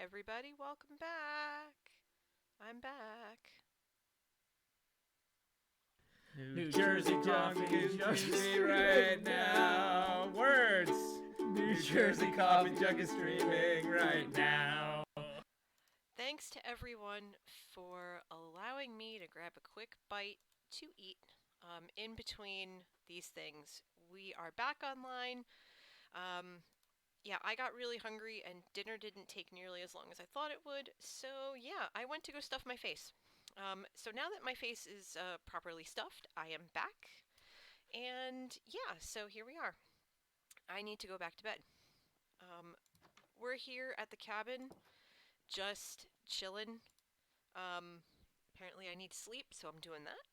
everybody. Welcome back. I'm back. New Jersey coffee is streaming right now. Words. New Jersey coffee jug is streaming right now. Thanks to everyone for allowing me to grab a quick bite to eat in between these things. We are back online. Yeah, I got really hungry and dinner didn't take nearly as long as I thought it would. So yeah, I went to go stuff my face. So now that my face is properly stuffed, I am back. And yeah, so here we are. I need to go back to bed. We're here at the cabin, just chilling. Apparently I need sleep, so I'm doing that.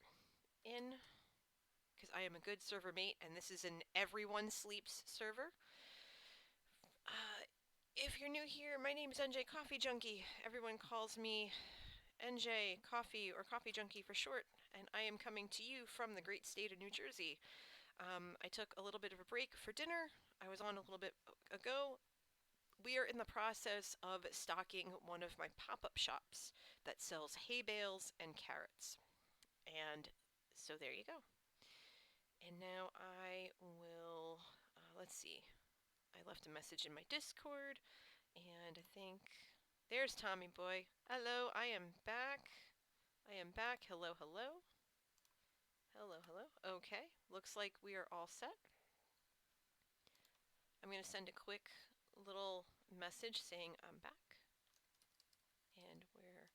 Because I am a good server mate, and this is an everyone sleeps server. If you're new here, my name is NJ Coffee Junkie. Everyone calls me NJ Coffee or Coffee Junkie for short, and I am coming to you from the great state of New Jersey. I took a little bit of a break for dinner. I was on a little bit ago. We are in the process of stocking one of my pop-up shops that sells hay bales and carrots. And so there you go. And now I will, let's see. I left a message in my Discord, and I think there's Tommy Boy. Hello, I am back. I am back. Hello, hello. Hello, hello. Okay, looks like we are all set. I'm going to send a quick little message saying I'm back. And we're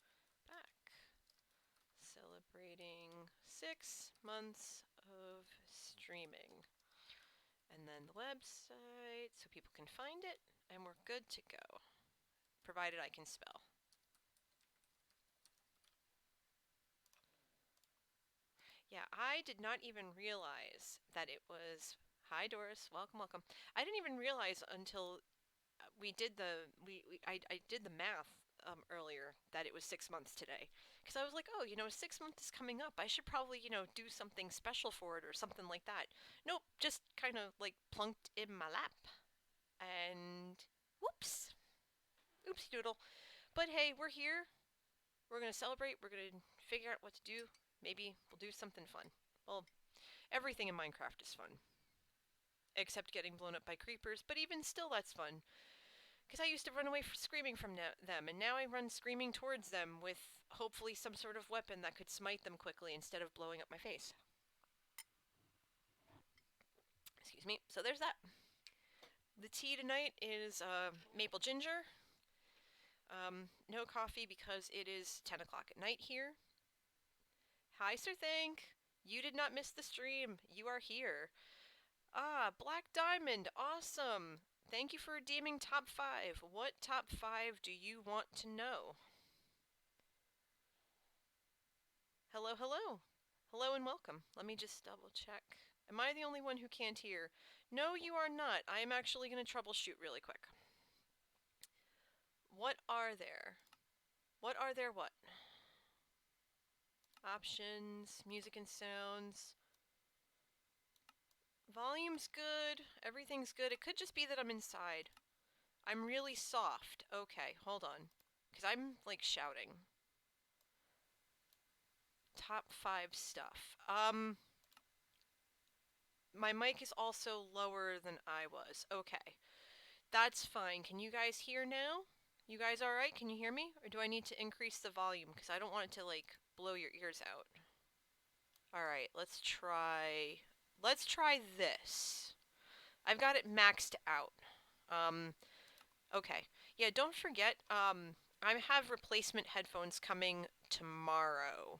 back. Celebrating 6 months of streaming. And then the website so people can find it, and we're good to go. Provided I can spell. Yeah, I did not even realize that it was... Hi, Doris. Welcome, welcome. I didn't even realize until we did I did the math earlier that it was 6 months today. Because I was like, oh, 6 months is coming up. I should probably, do something special for it or something like that. Nope, just kind of like plunked in my lap. And whoops. Oopsie doodle. But hey, we're here. We're going to celebrate. We're going to figure out what to do. Maybe we'll do something fun. Well, everything in Minecraft is fun. Except getting blown up by creepers, but even still that's fun. Because I used to run away screaming from them, and now I run screaming towards them with hopefully some sort of weapon that could smite them quickly instead of blowing up my face. Excuse me. So there's that. The tea tonight is maple ginger. No coffee because it is 10 o'clock at night here. Hi, Sir Think. You did not miss the stream. You are here. Ah, Black Diamond. Awesome. Thank you for redeeming top 5. What top 5 do you want to know? Hello, hello. Hello and welcome. Let me just double check. Am I the only one who can't hear? No, you are not. I am actually going to troubleshoot really quick. What are there? What are there what? Options, music and sounds. Volume's good. Everything's good. It could just be that I'm inside. I'm really soft. Okay, hold on. Because I'm, like, shouting. Top 5 stuff. My mic is also lower than I was. Okay. That's fine. Can you guys hear now? You guys alright? Can you hear me? Or do I need to increase the volume? Because I don't want it to, like, blow your ears out. Alright, let's try this. I've got it maxed out. Okay. Yeah, don't forget, I have replacement headphones coming tomorrow.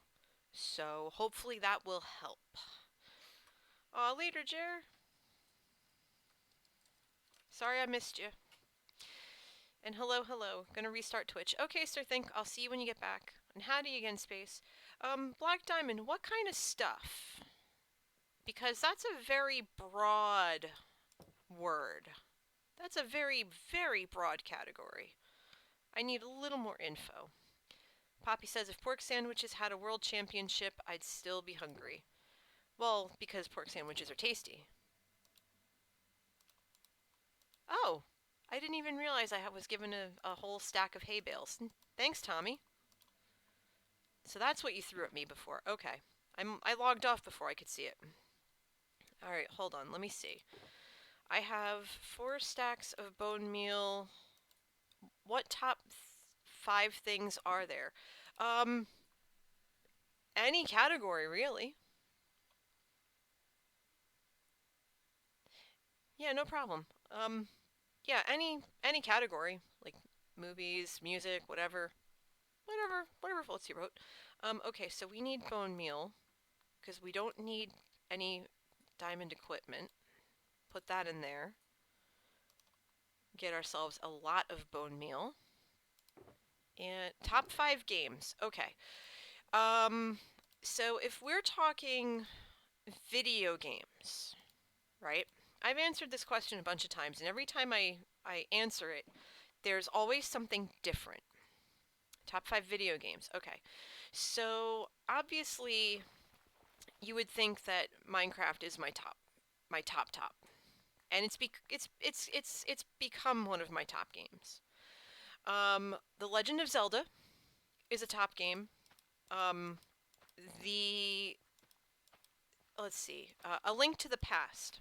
So hopefully that will help. Aw, later, Jer. Sorry I missed you. And hello, hello. Gonna restart Twitch. Okay, Sir Think, I'll see you when you get back. And howdy again, Space. Black Diamond, what kind of stuff? Because that's a very broad word. That's a very, very broad category. I need a little more info. Poppy says, if pork sandwiches had a world championship, I'd still be hungry. Well, because pork sandwiches are tasty. Oh, I didn't even realize I was given a whole stack of hay bales. Thanks, Tommy. So that's what you threw at me before. Okay. I logged off before I could see it. All right, hold on. Let me see. I have 4 stacks of bone meal. What top 5 things are there? Um, any category really. Yeah, no problem. Yeah, any category like movies, music, whatever floats your boat. Okay, so we need bone meal because we don't need any diamond equipment. Put that in there. Get ourselves a lot of bone meal. And top 5 games. Okay. Um, so if we're talking video games, right? I've answered this question a bunch of times, and every time I answer it, there's always something different. Top 5 video games. Okay. So obviously, you would think that Minecraft is my top, and it's become one of my top games. The Legend of Zelda is a top game. Um, the let's see, A Link to the Past.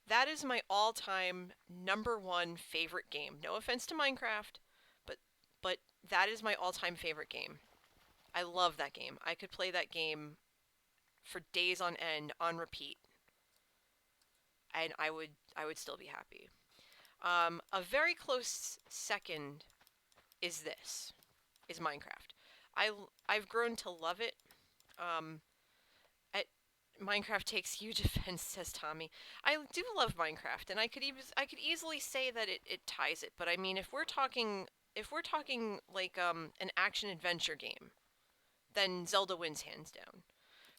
That is my all-time #1 favorite game. No offense to Minecraft, but but that is my all-time favorite game. I love that game. I could play that game for days on end on repeat, and I would still be happy. A very close second is this is Minecraft. I I've grown to love it. Um, at, Minecraft takes huge offense, says Tommy. I do love Minecraft, and I could easily say that it ties it. But I mean, if we're talking like an action adventure game, then Zelda wins hands down.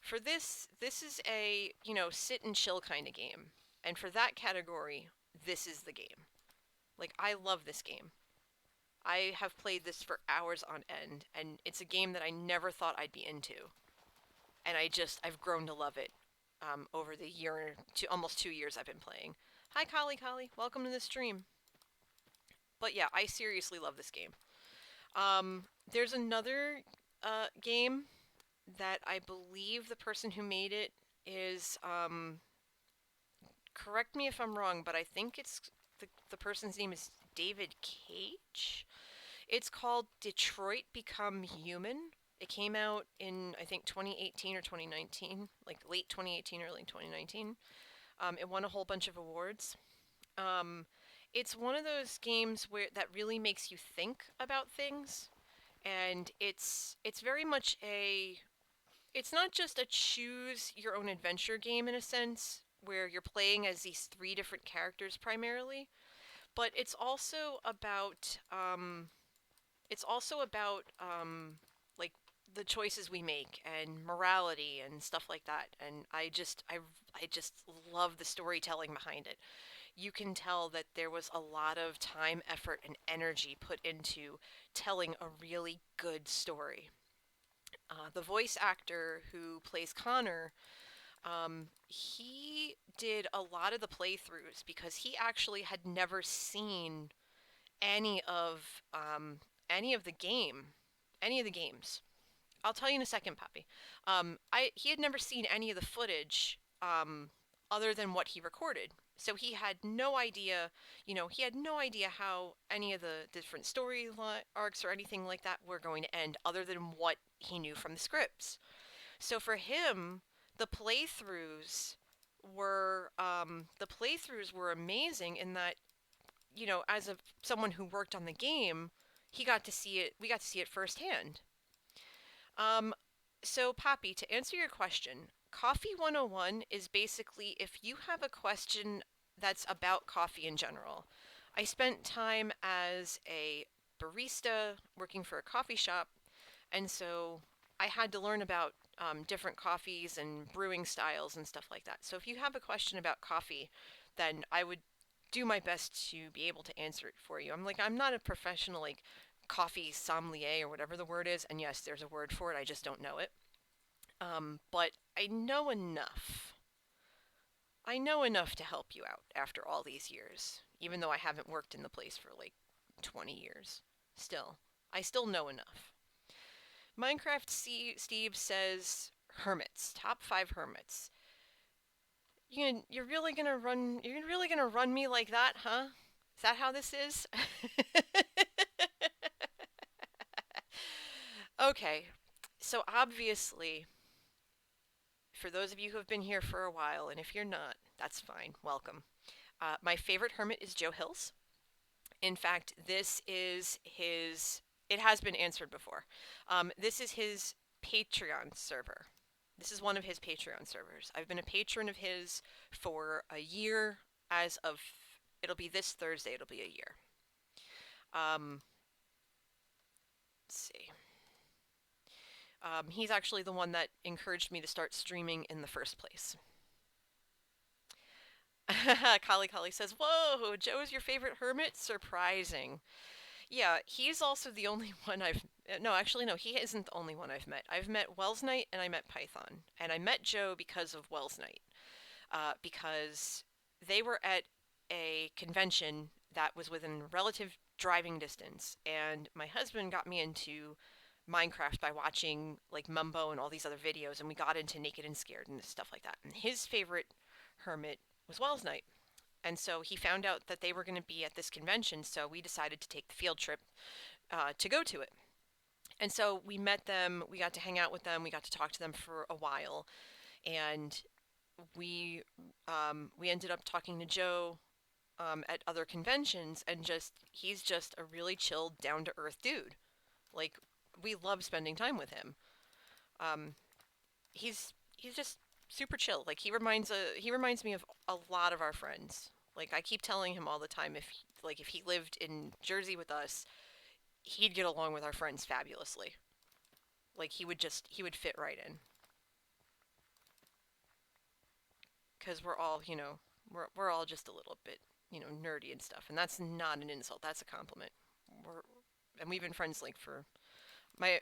For this is a sit and chill kind of game, and for that category, this is the game. Like I love this game. I have played this for hours on end, and it's a game that I never thought I'd be into, and I've grown to love it over the almost 2 years I've been playing. Hi, Kali. Welcome to the stream. But yeah, I seriously love this game. There's another game that I believe the person who made it is correct me if I'm wrong, but I think the person's name is David Cage. It's called Detroit Become Human. It came out in I think 2018 or 2019, like late 2018, early 2019. It won a whole bunch of awards. Um, it's one of those games where that really makes you think about things, and it's very much a it's not just a choose your own adventure game in a sense where you're playing as these 3 different characters primarily, but it's also about like the choices we make and morality and stuff like that. And I just love the storytelling behind it. You can tell that there was a lot of time, effort, and energy put into telling a really good story. The voice actor who plays Connor, he did a lot of the playthroughs because he actually had never seen any of um, any of the game, any of the games. I'll tell you in a second, Poppy. I He had never seen any of the footage other than what he recorded, so he had no idea. He had no idea how any of the different story arcs or anything like that were going to end, other than what he knew from the scripts. So for him, the playthroughs the playthroughs were amazing in that as someone who worked on the game, he got to see it. We got to see it firsthand. Um, so Poppy, to answer your question, Coffee 101 is basically if you have a question that's about coffee in general. I spent time as a barista working for a coffee shop, and so I had to learn about different coffees and brewing styles and stuff like that. So if you have a question about coffee, then I would do my best to be able to answer it for you. I'm not a professional like coffee sommelier or whatever the word is, and yes, there's a word for it. I just don't know it. But I know enough. I know enough to help you out after all these years. even though I haven't worked in the place for like 20 years. Still, I still know enough. Minecraft Steve says hermits, top 5 hermits. You're really gonna run me like that, huh? Is that how this is? Okay, so obviously, for those of you who have been here for a while, and if you're not, that's fine. Welcome. My favorite hermit is Joe Hills. In fact, this is his. It has been answered before. This is his Patreon server. This is one of his Patreon servers. I've been a patron of his for a year. As of, it'll be this Thursday. It'll be a year. Um, let's see. He's actually the one that encouraged me to start streaming in the first place. Kali says, "Whoa, Joe is your favorite hermit? Surprising." Yeah, he's also the only one I've. No, actually, no, he isn't the only one I've met. I've met Wells Knight and I met Python. And I met Joe because of Wells Knight. Because they were at a convention that was within relative driving distance. And my husband got me into Minecraft by watching like Mumbo and all these other videos. And we got into Naked and Scared and stuff like that. And his favorite hermit was Wells Knight. And so he found out that they were going to be at this convention, so we decided to take the field trip to go to it. And so we met them, we got to hang out with them, we got to talk to them for a while, and we we ended up talking to Joe at other conventions, and just he's just a really chilled, down to earth dude. Like we love spending time with him. Um, he's just super chill. Like he reminds me of a lot of our friends. Like I keep telling him all the time if he lived in Jersey with us, he'd get along with our friends fabulously. Like he would fit right in cuz we're all, we're all just a little bit, nerdy and stuff. And that's not an insult. That's a compliment. We're and we've been friends like for my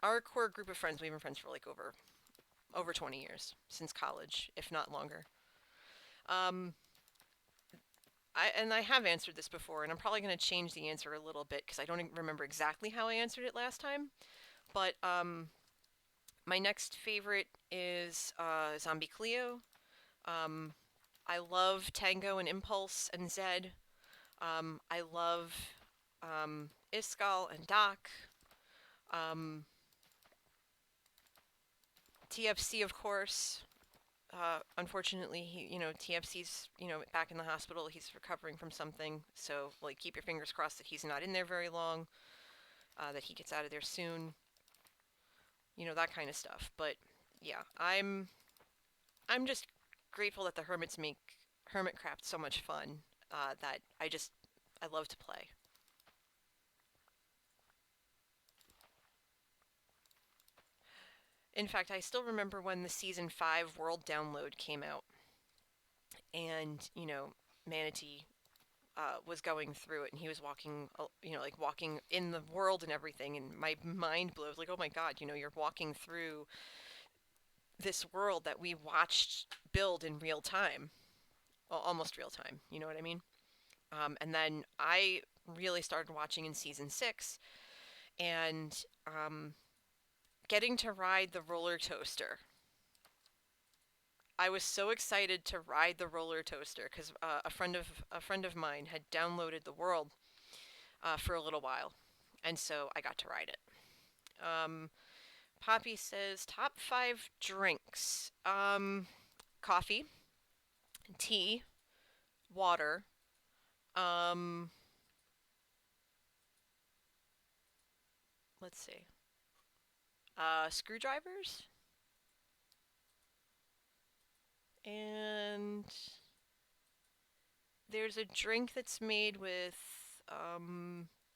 our core group of friends, we've been friends for like over 20 years since college, if not longer. Um, I have answered this before, and I'm probably going to change the answer a little bit because I don't remember exactly how I answered it last time. But my next favorite is Zombie Cleo. Um, I love Tango and Impulse and Zed. I love Iskal and Doc. Um, TFC, of course. Unfortunately, TFC's, back in the hospital. He's recovering from something. So, like, keep your fingers crossed that he's not in there very long, that he gets out of there soon. That kind of stuff. But yeah, I'm just grateful that the hermits make Hermitcraft so much fun. That I love to play. In fact, I still remember when the season 5 world download came out, and Manatee was going through it, and he was walking, like walking in the world and everything, and my mind blew. I was like, oh my god, you're walking through this world that we watched build in real time, well, almost real time. You know what I mean? And then I really started watching in season 6, and getting to ride the roller coaster. I was so excited to ride the roller coaster because a friend of mine had downloaded the world for a little while, and so I got to ride it. Um, Poppy says top 5 drinks: coffee, tea, water. Um, let's see. Screwdrivers and there's a drink that's made with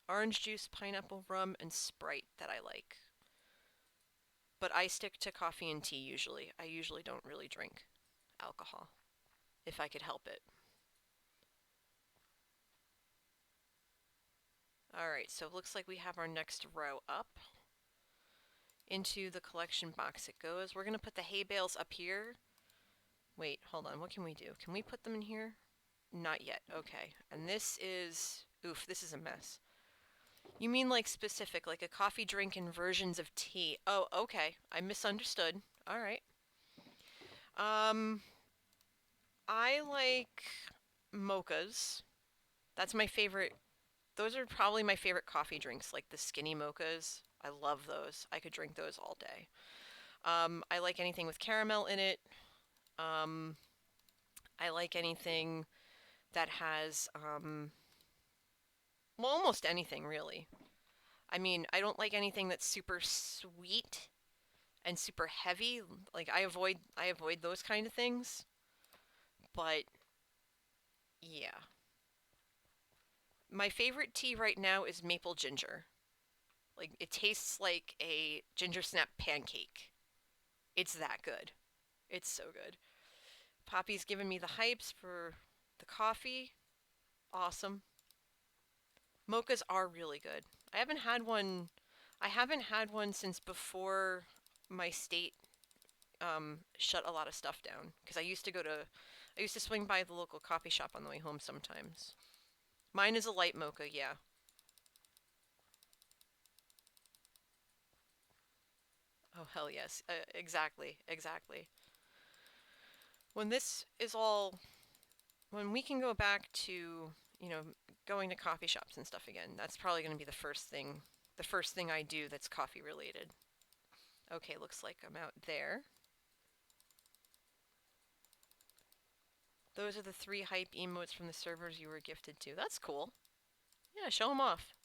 orange juice, pineapple rum, and Sprite that I like. But I stick to coffee and tea usually. I usually don't really drink alcohol if I could help it. Alright, so it looks like we have our next row up. Into the collection box it goes. We're going to put the hay bales up here. Wait, hold on. What can we do? Can we put them in here? Not yet. Okay. And this is, oof, this is a mess. You mean like specific, like a coffee drink and versions of tea? Oh, okay. I misunderstood. All right. Um, I like mochas. That's my favorite. Those are probably my favorite coffee drinks, like the skinny mochas. I love those. I could drink those all day. I like anything with caramel in it. Um, I like anything that has, well, almost anything really. I mean, I don't like anything that's super sweet and super heavy. Like I avoid those kind of things. But yeah, my favorite tea right now is maple ginger. Like it tastes like a ginger snap pancake. It's that good. It's so good. Poppy's giving me the hypes for the coffee. Awesome. Mochas are really good. I haven't had one. I haven't had one since before my state shut a lot of stuff down. Because I used to swing by the local coffee shop on the way home sometimes. Mine is a light mocha, yeah. Oh hell yes, exactly, exactly. When this is all, when we can go back to, you know, going to coffee shops and stuff again, that's probably going to be the first thing I do that's coffee related. Okay, looks like I'm out there. Those are the three hype emotes from the servers you were gifted to. That's cool. Yeah, show them off.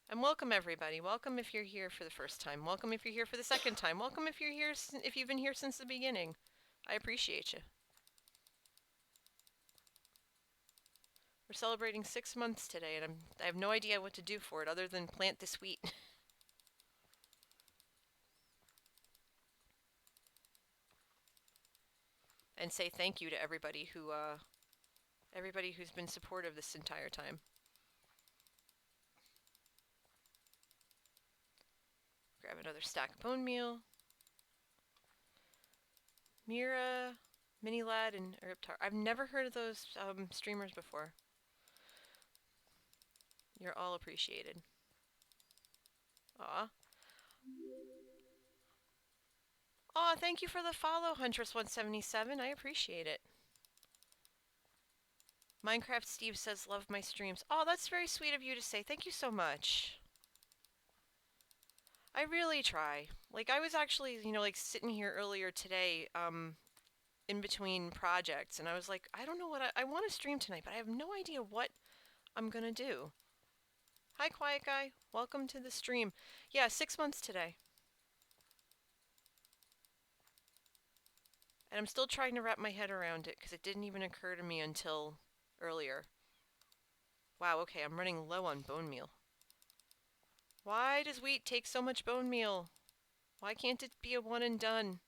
And welcome everybody. Welcome if you're here for the first time. Welcome if you're here for the second time. Welcome if you're here if you've been here since the beginning. I appreciate you. We're celebrating 6 months today, and I have no idea what to do for it other than plant this wheat. And say thank you to everybody who's been supportive this entire time. Grab another stack of bone meal. Mira, Mini Lad, and Riptar. I've never heard of those streamers before. You're all appreciated. Aw. Aw, thank you for the follow, Huntress177. I appreciate it. Minecraft Steve says, love my streams. Oh, that's very sweet of you to say. Thank you so much. I really try. Like, I was actually, like sitting here earlier today, in between projects, and I was like, I don't know what I want to stream tonight, but I have no idea what I'm gonna do. Hi, Quiet Guy. Welcome to the stream. Yeah, 6 months today. And I'm still trying to wrap my head around it because it didn't even occur to me until earlier. Wow, okay, I'm running low on bone meal. Why does wheat take so much bone meal? Why can't it be a one and done?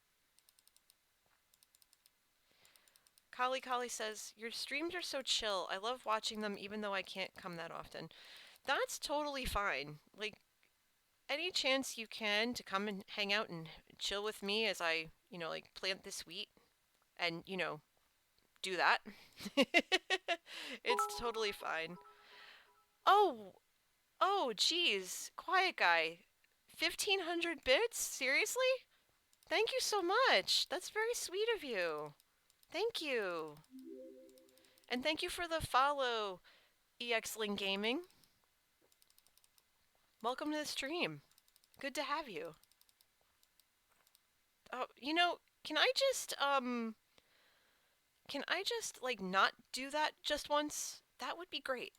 Kali Kali says, your streams are so chill. I love watching them even though I can't come that often. That's totally fine. Like, any chance you can to come and hang out and chill with me as I, like plant this wheat and, do that. It's totally fine. Oh, oh, geez. Quiet guy. 1,500 bits? Seriously? Thank you so much. That's very sweet of you. Thank you. And thank you for the follow, EXLing Gaming. Welcome to the stream. Good to have you. Oh, can I just, like, not do that just once? That would be great.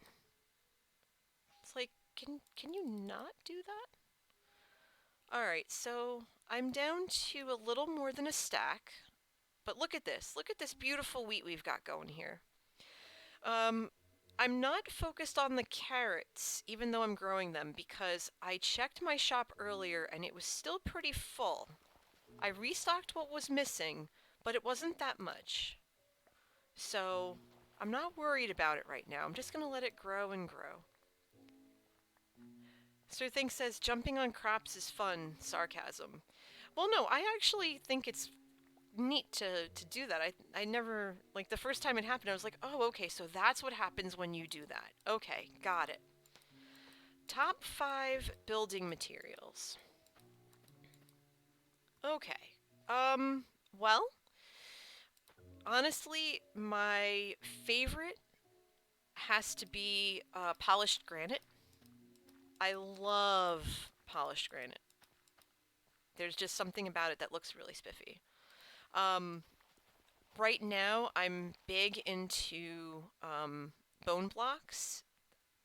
It's like, can you not do that? Alright, so I'm down to a little more than a stack. But look at this. Look at this beautiful wheat we've got going here. Um, I'm not focused on the carrots, even though I'm growing them, because I checked my shop earlier and it was still pretty full. I restocked what was missing, but it wasn't that much. So, I'm not worried about it right now. I'm just going to let it grow and grow. Sir Think says, jumping on crops is fun. Sarcasm. Well, no, I actually think it's neat to do that. I never, like, the first time it happened, I was like, oh, okay, so that's what happens when you do that. Okay, got it. Top 5 building materials. Okay. Well, honestly, my favorite has to be polished granite. I love polished granite. There's just something about it that looks really spiffy. Um, right now, I'm big into bone blocks.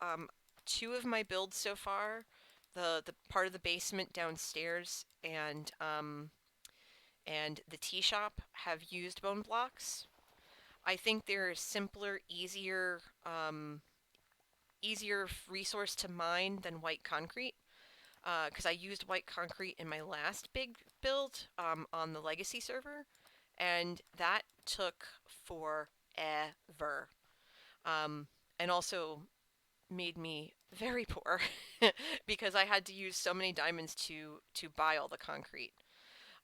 Um, two of my builds so far, the part of the basement downstairs and the tea shop have used bone blocks. I think they're a simpler, easier resource to mine than white concrete. Because I used white concrete in my last big build on the legacy server, and that took forever. Um, and also made me very poor because I had to use so many diamonds to buy all the concrete.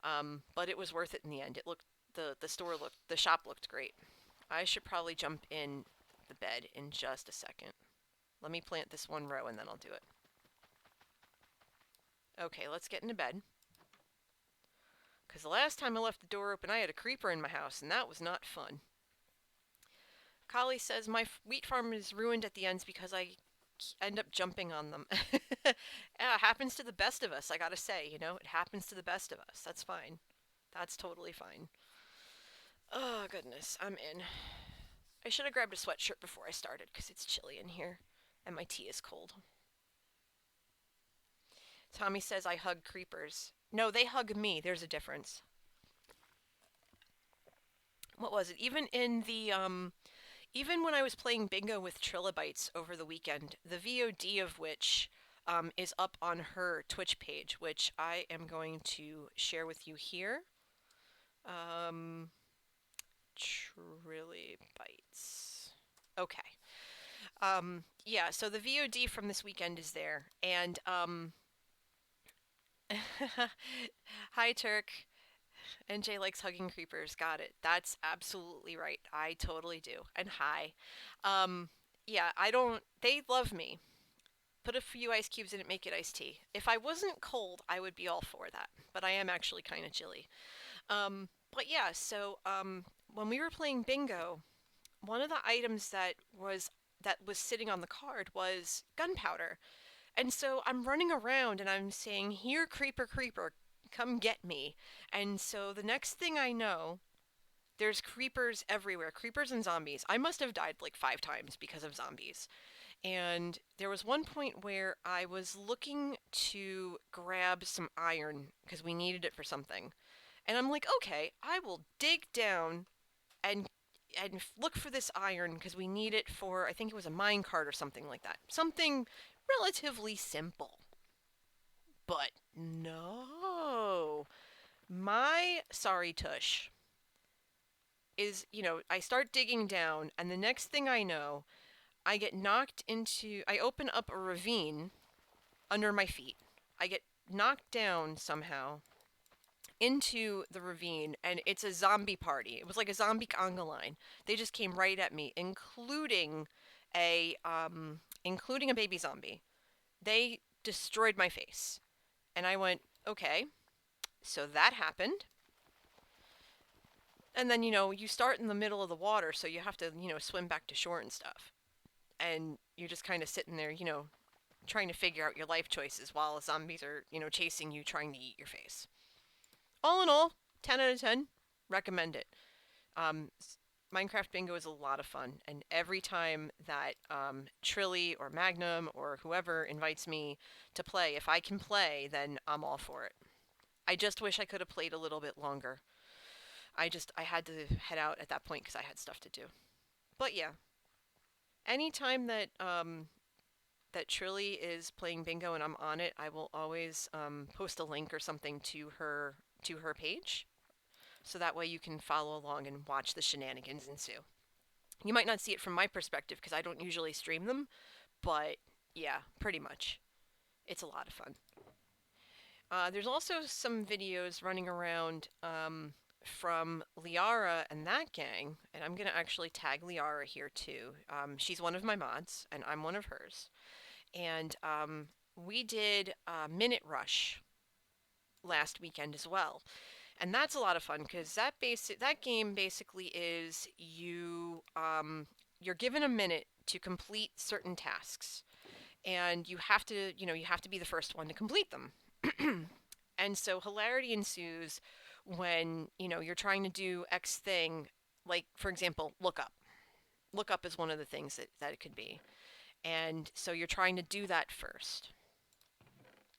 But it was worth it in the end. It looked the shop looked great. I should probably jump in the bed in just a second. Let me plant this one row and then I'll do it. Okay, let's get into bed. Because the last time I left the door open, I had a creeper in my house, and that was not fun. Kali says, my wheat farm is ruined at the ends because I end up jumping on them. Yeah, it happens to the best of us, I gotta say, it happens to the best of us. That's fine. That's totally fine. Oh, goodness, I'm in. I should have grabbed a sweatshirt before I started because it's chilly in here, and my tea is cold. Tommy says I hug creepers. No, they hug me. There's a difference. What was it? Even when I was playing bingo with Trilobites over the weekend, the VOD of which is up on her Twitch page, which I am going to share with you here. Um, Trilobites. Okay. Yeah, so the VOD from this weekend is there, and hi Turk. NJ likes hugging creepers. Got it. That's absolutely right. I totally do. And hi. Um, yeah, I don't. They love me. Put a few ice cubes in it, make it iced tea. If I wasn't cold, I would be all for that. But I am actually kind of chilly. But yeah, so when we were playing bingo, one of the items that was sitting on the card was gunpowder. And so I'm running around and I'm saying, "Here, creeper, creeper, come get me." And so the next thing I know, there's creepers everywhere, creepers and zombies. I must have died like 5 times because of zombies. And there was one point where I was looking to grab some iron because we needed it for something. And I'm like, okay, I will dig down and look for this iron because we need it for, I think it was a mine cart or something like that. Something relatively simple. But no. My sorry tush is, I start digging down, and the next thing I know, I open up a ravine under my feet. I get knocked down somehow into the ravine, and it's a zombie party. It was like a zombie conga line. They just came right at me, including a baby zombie. They destroyed my face. And I went, okay, so that happened. And then, you start in the middle of the water, so you have to, swim back to shore and stuff. And you're just kind of sitting there, trying to figure out your life choices while zombies are, chasing you, trying to eat your face. All in all, 10 out of 10. Recommend it. Um, Minecraft Bingo is a lot of fun, and every time that Trilly or Magnum or whoever invites me to play, if I can play, then I'm all for it. I just wish I could have played a little bit longer. I had to head out at that point because I had stuff to do. But yeah, anytime that Trilly is playing bingo and I'm on it, I will always post a link or something to her page, so that way you can follow along and watch the shenanigans ensue. You might not see it from my perspective because I don't usually stream them, but yeah, pretty much. It's a lot of fun. There's also some videos running around from Liara and that gang, and I'm going to actually tag Liara here too. She's one of my mods, and I'm one of hers. And we did Minute Rush last weekend as well. And that's a lot of fun because that game basically is you're given a minute to complete certain tasks, and you have to be the first one to complete them. And so hilarity ensues when you're trying to do X thing, like for example, look up. Look up is one of the things that it could be, and so you're trying to do that first.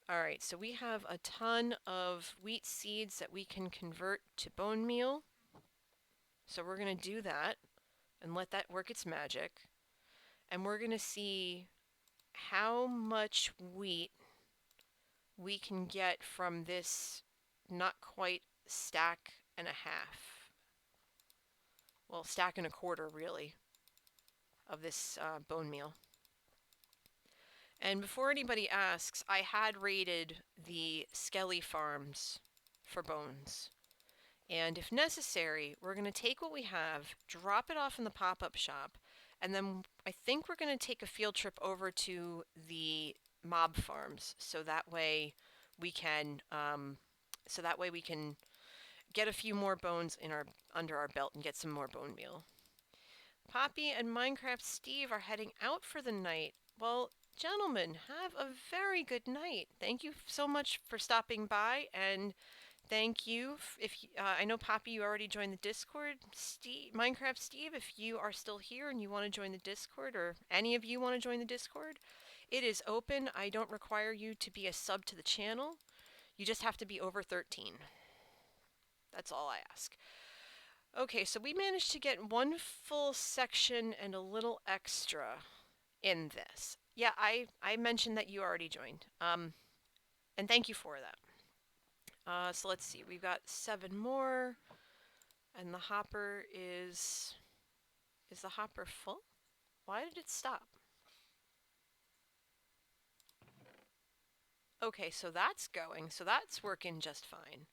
All right, so we have a ton of wheat seeds that we can convert to bone meal. So we're going to do that and let that work its magic. And we're going to see how much wheat we can get from this not quite stack and a half. Well, stack and a quarter, really, of this bone meal. And before anybody asks, I had raided the Skelly farms for bones. And if necessary, we're going to take what we have, drop it off in the pop-up shop, and then I think we're going to take a field trip over to the mob farms so that way we can get a few more bones in our under our belt and get some more bone meal. Poppy and Minecraft Steve are heading out for the night. Well, gentlemen, have a very good night. Thank you so much for stopping by, and thank you. If I know Poppy, you already joined the Discord. Minecraft Steve, if you are still here and you want to join the Discord, or any of you want to join the Discord, it is open. I don't require you to be a sub to the channel. You just have to be over 13. That's all I ask. Okay, so we managed to get one full section and a little extra in this. Yeah, I mentioned that you already joined. And thank you for that. So let's see. We've got 7 more, and the hopper is the hopper full? Why did it stop? Okay, so that's going. So that's working just fine.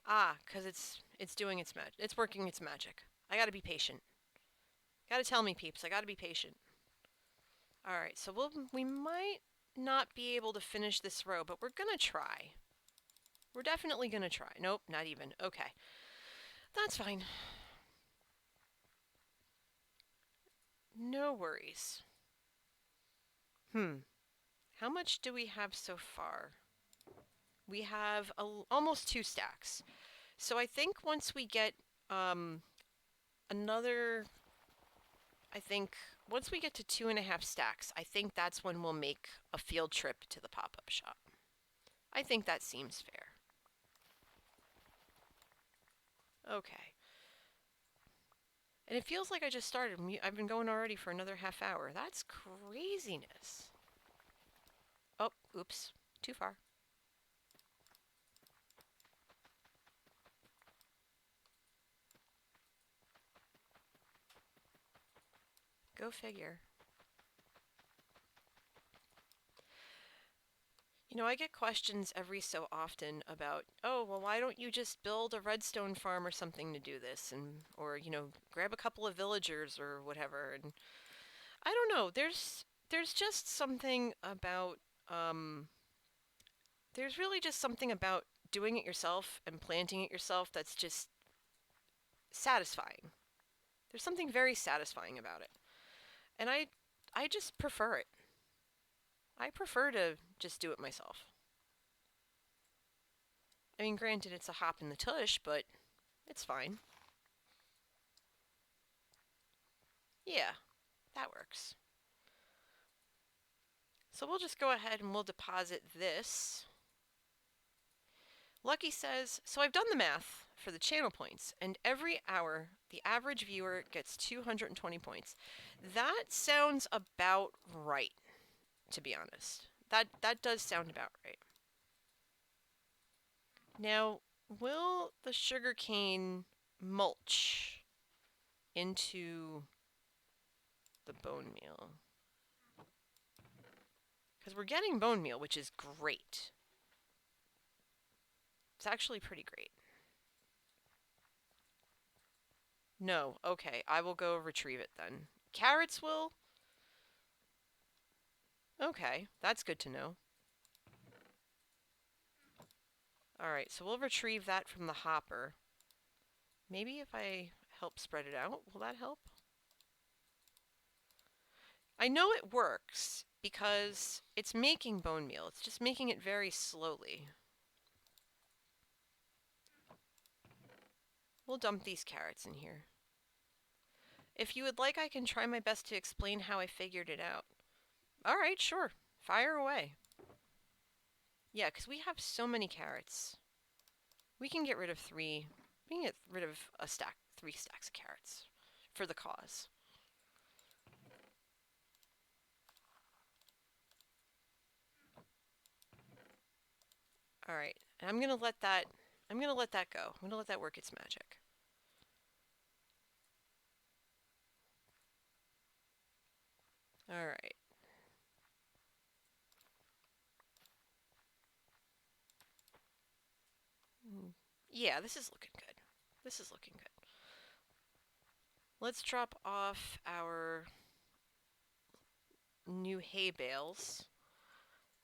Ah, cuz it's doing its magic. It's working its magic. I got to be patient. Got to tell me, peeps. I got to be patient. All right, so we might not be able to finish this row, but we're going to try. We're definitely going to try. Nope, not even. Okay. That's fine. No worries. How much do we have so far? We have almost 2 stacks. So I think once we get another, I think once we get to 2.5 stacks, I think that's when we'll make a field trip to the pop-up shop. I think that seems fair. Okay. And it feels like I just started. I've been going already for another half hour. That's craziness. Oh, oops. Too far. Go figure. I get questions every so often about, oh, well, why don't you just build a redstone farm or something to do this, or grab a couple of villagers or whatever. And I don't know. There's just something about there's really just something about doing it yourself and planting it yourself that's just satisfying. There's something very satisfying about it, and I just prefer it. I prefer to just do it myself. I mean, granted, it's a hop in the tush, but it's fine. Yeah, that works. So we'll just go ahead and we'll deposit this. Lucky says, so I've done the math for the channel points, and every hour the average viewer gets 220 points. That sounds about right, to be honest. That does sound about right. Now, will the sugarcane mulch into the bone meal? Because we're getting bone meal, which is great. It's actually pretty great. No. Okay, I will go retrieve it then. Carrots will? Okay, that's good to know. Alright, so we'll retrieve that from the hopper. Maybe if I help spread it out, will that help? I know it works because it's making bone meal. It's just making it very slowly. We'll dump these carrots in here. If you would like, I can try my best to explain how I figured it out. Alright, sure. Fire away. Yeah, because we have so many carrots. We can get rid of three. We can get rid of a stack, 3 stacks of carrots for the cause. All right, and I'm gonna let that. I'm gonna let that go. I'm gonna let that work its magic. All right. Yeah, this is looking good. This is looking good. Let's drop off our new hay bales.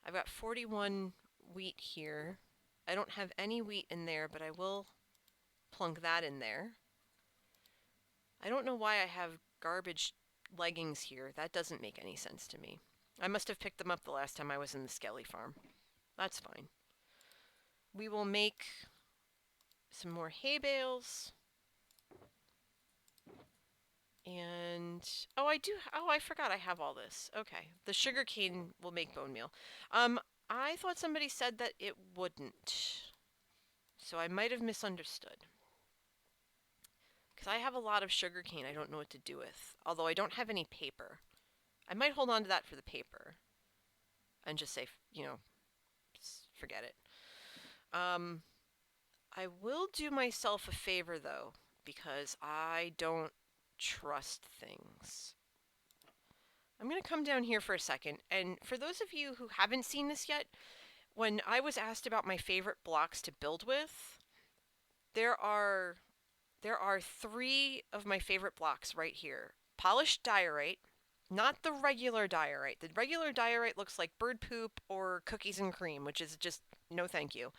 I've got 41 wheat here. I don't have any wheat in there, but I will plunk that in there. I don't know why I have garbage leggings here. That doesn't make any sense to me. I must have picked them up the last time I was in the Skelly farm. That's fine. We will make some more hay bales. And oh, I forgot I have all this. Okay. The sugar cane will make bone meal. I thought somebody said that it wouldn't. So I might have misunderstood. Because I have a lot of sugar cane I don't know what to do with. Although I don't have any paper. I might hold on to that for the paper. And just say, forget it. I will do myself a favor, though, because I don't trust things. I'm going to come down here for a second, and for those of you who haven't seen this yet, when I was asked about my favorite blocks to build with, there are 3 of my favorite blocks right here. Polished diorite, not the regular diorite. The regular diorite looks like bird poop or cookies and cream, which is just no thank you.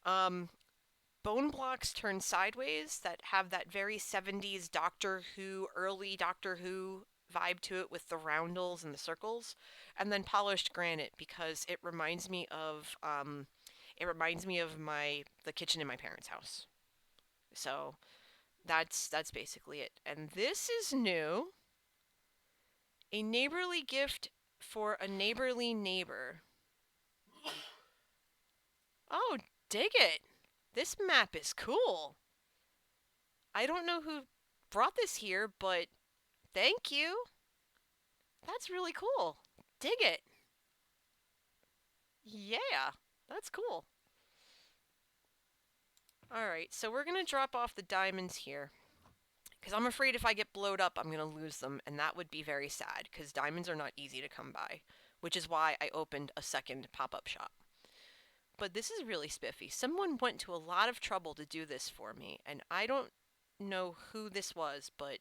Bone blocks turned sideways that have that very 70s Doctor Who, early Doctor Who vibe to it with the roundels and the circles, and then polished granite because it reminds me of the kitchen in my parents' house. So that's basically it. And this is new. A neighborly gift for a neighborly neighbor. Oh, dig it. This map is cool. I don't know who brought this here, but thank you. That's really cool. Dig it. Yeah, that's cool. Alright, so we're going to drop off the diamonds here. Because I'm afraid if I get blowed up, I'm going to lose them, and that would be very sad, because diamonds are not easy to come by. Which is why I opened a second pop-up shop. But this is really spiffy. Someone went to a lot of trouble to do this for me, and I don't know who this was, but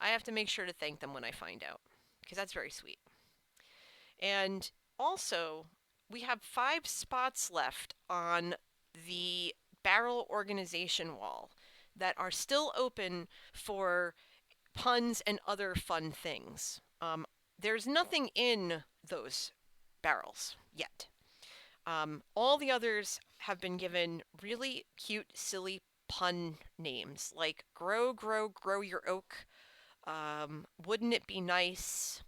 I have to make sure to thank them when I find out, because that's very sweet. And also, we have 5 spots left on the barrel organization wall that are still open for puns and other fun things. There's nothing in those barrels yet. All the others have been given really cute, silly pun names like grow, grow, grow your oak. Wouldn't it be nice?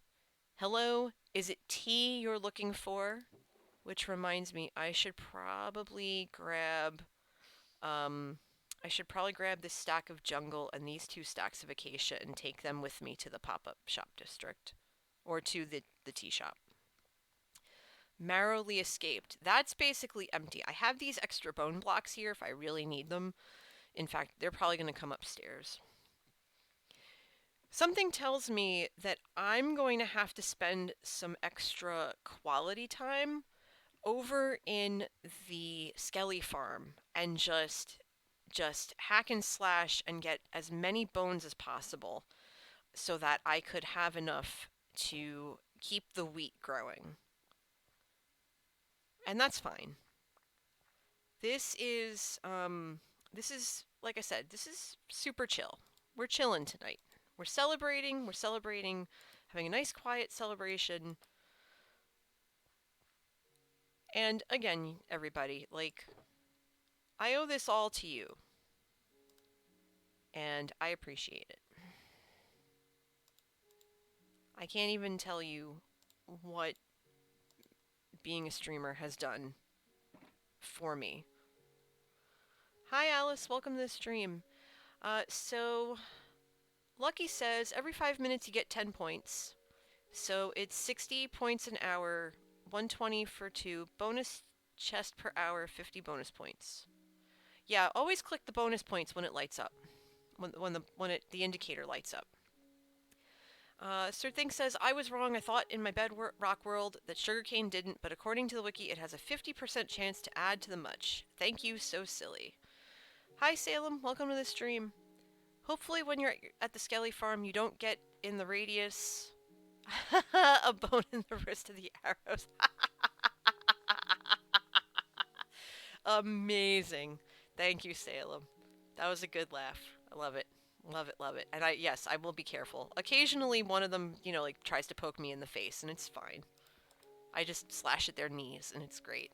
Hello, is it tea you're looking for? Which reminds me, I should probably grab this stack of jungle and these 2 stacks of acacia and take them with me to the pop-up shop district. Or to the tea shop. Narrowly escaped. That's basically empty. I have these extra bone blocks here if I really need them. In fact, they're probably going to come upstairs. Something tells me that I'm going to have to spend some extra quality time over in the Skelly farm and just just hack and slash and get as many bones as possible so that I could have enough to keep the wheat growing. And that's fine. This is like I said, this is super chill. We're chilling tonight. We're celebrating, having a nice quiet celebration. And again, everybody, like I owe this all to you, and I appreciate it. I can't even tell you what being a streamer has done for me. Hi, Alice. Welcome to the stream. So Lucky says every 5 minutes you get 10 points. So it's 60 points an hour, 120 for 2, bonus chest per hour, 50 bonus points. Yeah, always click the bonus points when it lights up. When the indicator lights up. Sir Thing says, I was wrong. I thought in my bedrock world that sugarcane didn't, but according to the wiki, it has a 50% chance to add to the much. Thank you, so silly. Hi, Salem. Welcome to the stream. Hopefully when you're at the Skelly farm, you don't get in the radius a bone in the wrist of the arrows. Amazing. Thank you, Salem. That was a good laugh. I love it. Love it, love it. And yes, I will be careful. Occasionally one of them, like tries to poke me in the face, and it's fine. I just slash at their knees, and it's great.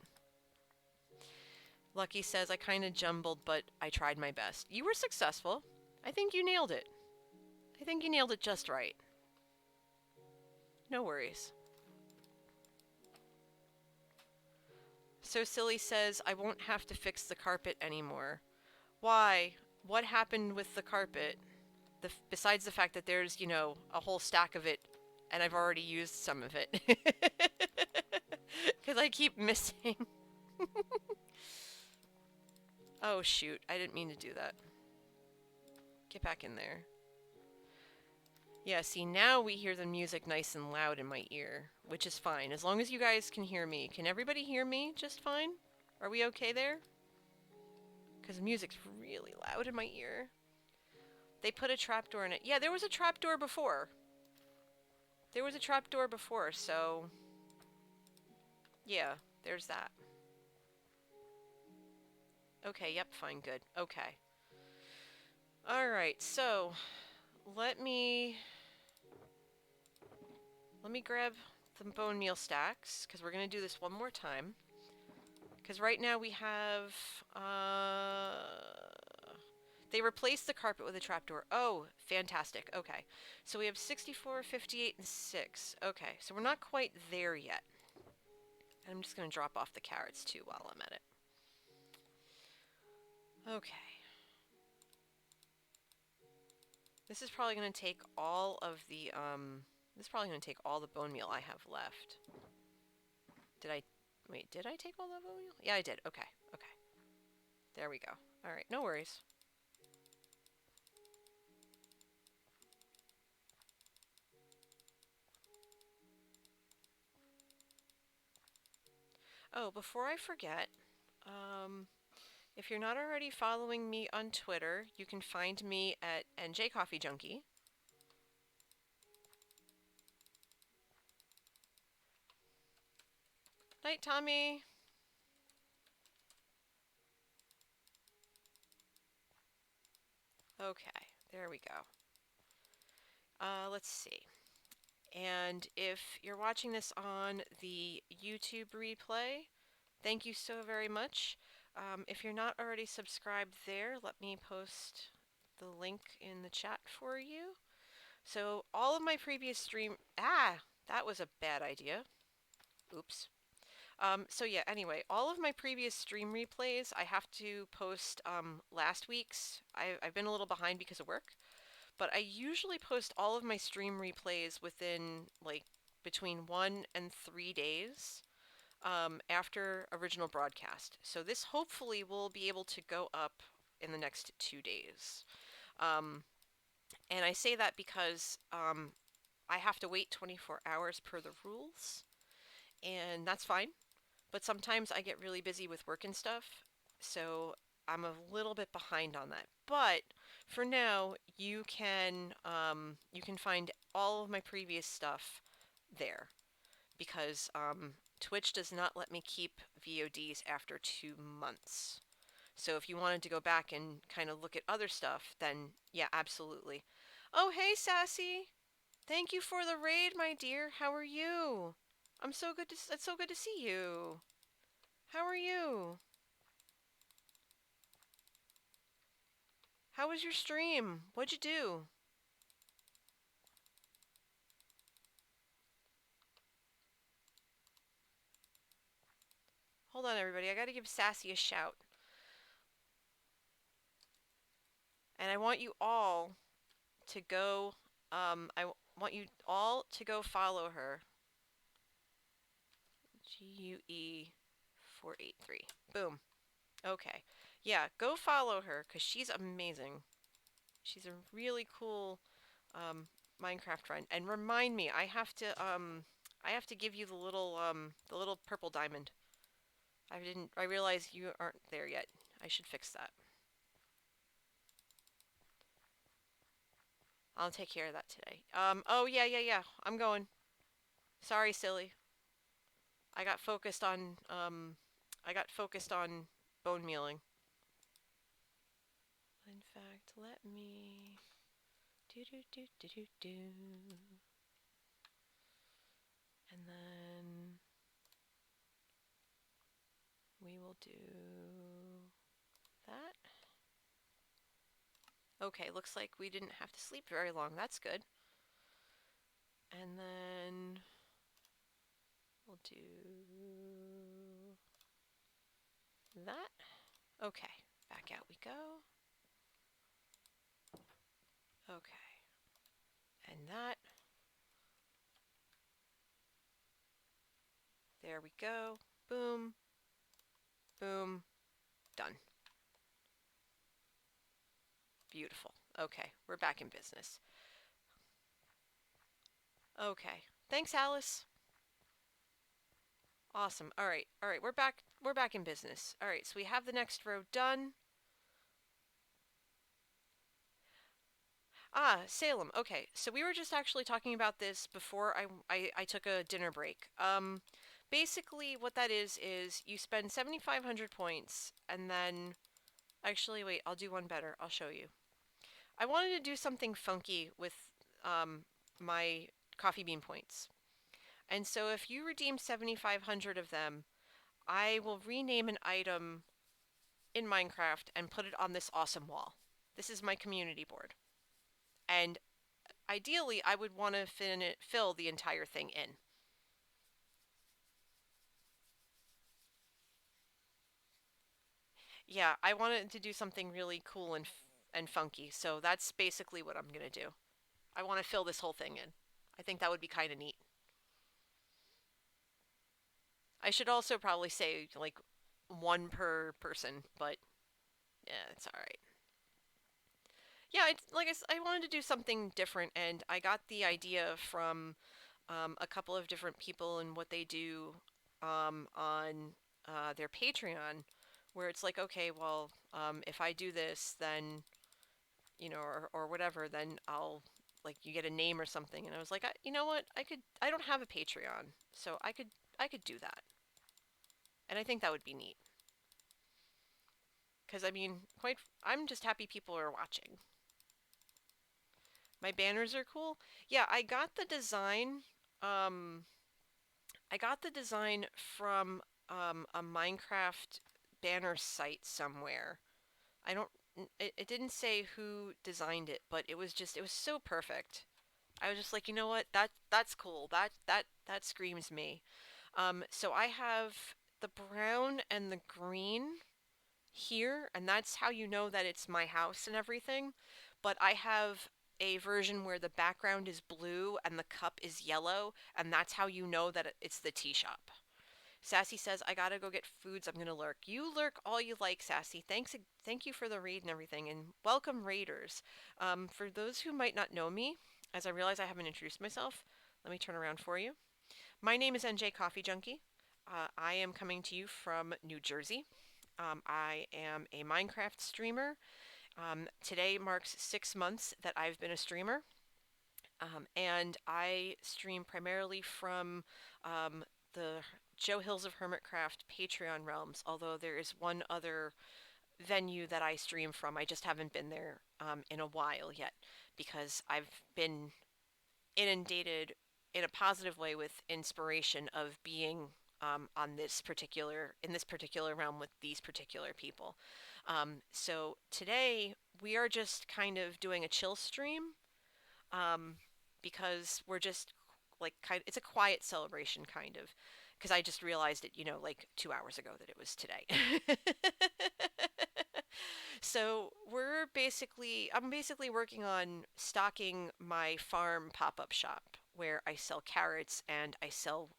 Lucky says, I kind of jumbled, but I tried my best. You were successful. I think you nailed it. I think you nailed it just right. No worries. So Silly says, I won't have to fix the carpet anymore. Why? What happened with the carpet? Besides the fact that there's, a whole stack of it, and I've already used some of it. Because I keep missing. Oh, shoot. I didn't mean to do that. Get back in there. Yeah, see, now we hear the music nice and loud in my ear, which is fine, as long as you guys can hear me. Can everybody hear me just fine? Are we okay there? Because the music's really loud in my ear. They put a trapdoor in it. Yeah, there was a trapdoor before. There was a trapdoor before, so... yeah, there's that. Okay, yep, fine, good. Okay. Alright, so... Let me grab the bone meal stacks, because we're going to do this one more time. Because right now we have... they replaced the carpet with a trapdoor. Oh, fantastic. Okay. So we have 64, 58, and 6. Okay, so we're not quite there yet. And I'm just going to drop off the carrots, too, while I'm at it. Okay. This is probably going to take all of the, this is probably going to take all the bone meal I have left. Wait, did I take all that bone meal? Yeah, I did. Okay, okay. There we go. Alright, no worries. Oh, before I forget, if you're not already following me on Twitter, you can find me at NJCoffeeJunkie. Night, Tommy. Okay, there we go. Let's see. And if you're watching this on the YouTube replay, thank you so very much. If you're not already subscribed there, let me post the link in the chat for you. So all of my previous stream... that was a bad idea. Oops. So yeah, anyway, all of my previous stream replays, I have to post last week's. I've been a little behind because of work, but I usually post all of my stream replays within, like, between 1 and 3 days after original broadcast. So this hopefully will be able to go up in the next 2 days. And I say that because I have to wait 24 hours per the rules, and that's fine. But sometimes I get really busy with work and stuff, so I'm a little bit behind on that. But for now, you can find all of my previous stuff there because Twitch does not let me keep VODs after 2 months. So if you wanted to go back and kind of look at other stuff, then yeah, absolutely. Oh, hey, Sassy. Thank you for the raid, my dear. How are you? It's so good to see you. How are you? How was your stream? What'd you do? Hold on, everybody. I gotta give Sassy a shout. And I want you all to go, want you all to go follow her. GUE483. Boom. Okay. Yeah, go follow her because she's amazing. She's a really cool Minecraft friend. And remind me, I have to give you the little purple diamond. I realize you aren't there yet. I should fix that. I'll take care of that today. Oh yeah, yeah, yeah. I'm going. Sorry, silly. I got focused on, I got focused on bone mealing. In fact, let me do do do do do do. And then we will do that. Okay, looks like we didn't have to sleep very long. That's good. And then we'll do that. Okay, back out we go. Okay. And that. There we go. Boom. Boom. Done. Beautiful. Okay, we're back in business. Okay. Thanks, Alice. Awesome. All right. All right, we're back. We're back in business. All right, so we have the next row done. Ah, Salem. Okay, so we were just actually talking about this before I took a dinner break. Basically what that is you spend 7,500 points and then actually wait, I'll do one better. I'll show you. I wanted to do something funky with um my coffee bean points. And so if you redeem 7,500 of them, I will rename an item in Minecraft and put it on this awesome wall. This is my community board. And ideally, I would want to fill the entire thing in. Yeah, I wanted to do something really cool and funky, so that's basically what I'm gonna do. I want to fill this whole thing in. I think that would be kind of neat. I should also probably say like one per person, but yeah, it's all right. Yeah, I wanted to do something different, and I got the idea from a couple of different people and what they do on their Patreon, where it's like, okay, well, if I do this, then or whatever, then I'll like you get a name or something. And I was like, you know what, I don't have a Patreon, so I could do that, and I think that would be neat. Because I mean, I'm just happy people are watching. My banners are cool. Yeah, Um, I got the design from a Minecraft banner site somewhere. I don't. It didn't say who designed it, but it was so perfect. I was just like, you know what? That's cool. That screams me. So I have the brown and the green here, and that's how you know that it's my house and everything. But I have a version where the background is blue and the cup is yellow, and that's how you know that it's the tea shop. Sassy says, I gotta go get foods. I'm gonna lurk. You lurk all you like, Sassy. Thank you for the raid and everything, and welcome raiders. For those who might not know me, as I realize I haven't introduced myself, let me turn around for you. My name is NJ Coffee Junkie. I am coming to you from New Jersey. I am a Minecraft streamer. Today marks 6 months that I've been a streamer, and I stream primarily from the Joe Hills of Hermitcraft Patreon realms, although there is one other venue that I stream from. I just haven't been there in a while yet because I've been inundated in a positive way with inspiration of being on this particular in this particular realm with these particular people. So today we are just kind of doing a chill stream um, because we're just like it's a quiet celebration kind of because I just realized it, like 2 hours ago that it was today. So I'm basically working on stocking my farm pop-up shop where I sell carrots and I sell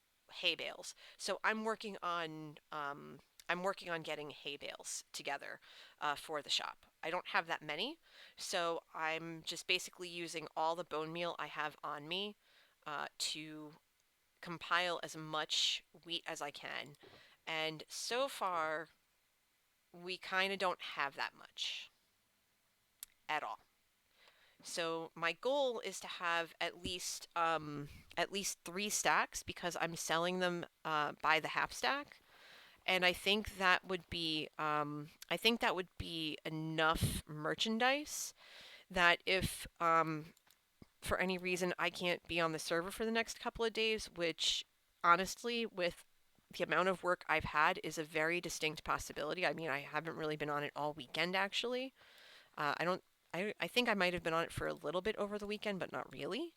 hay bales. So I'm working on getting hay bales together for the shop. I don't have that many, so I'm just basically using all the bone meal I have on me to compile as much wheat as I can. And so far, we kind of don't have that much at all. So my goal is to have at least 3 stacks because I'm selling them by the half stack, and I think that would be enough merchandise that if for any reason I can't be on the server for the next couple of days, which honestly with the amount of work I've had is a very distinct possibility. I mean, I haven't really been on it all weekend actually. I don't. I think I might have been on it for a little bit over the weekend, but not really.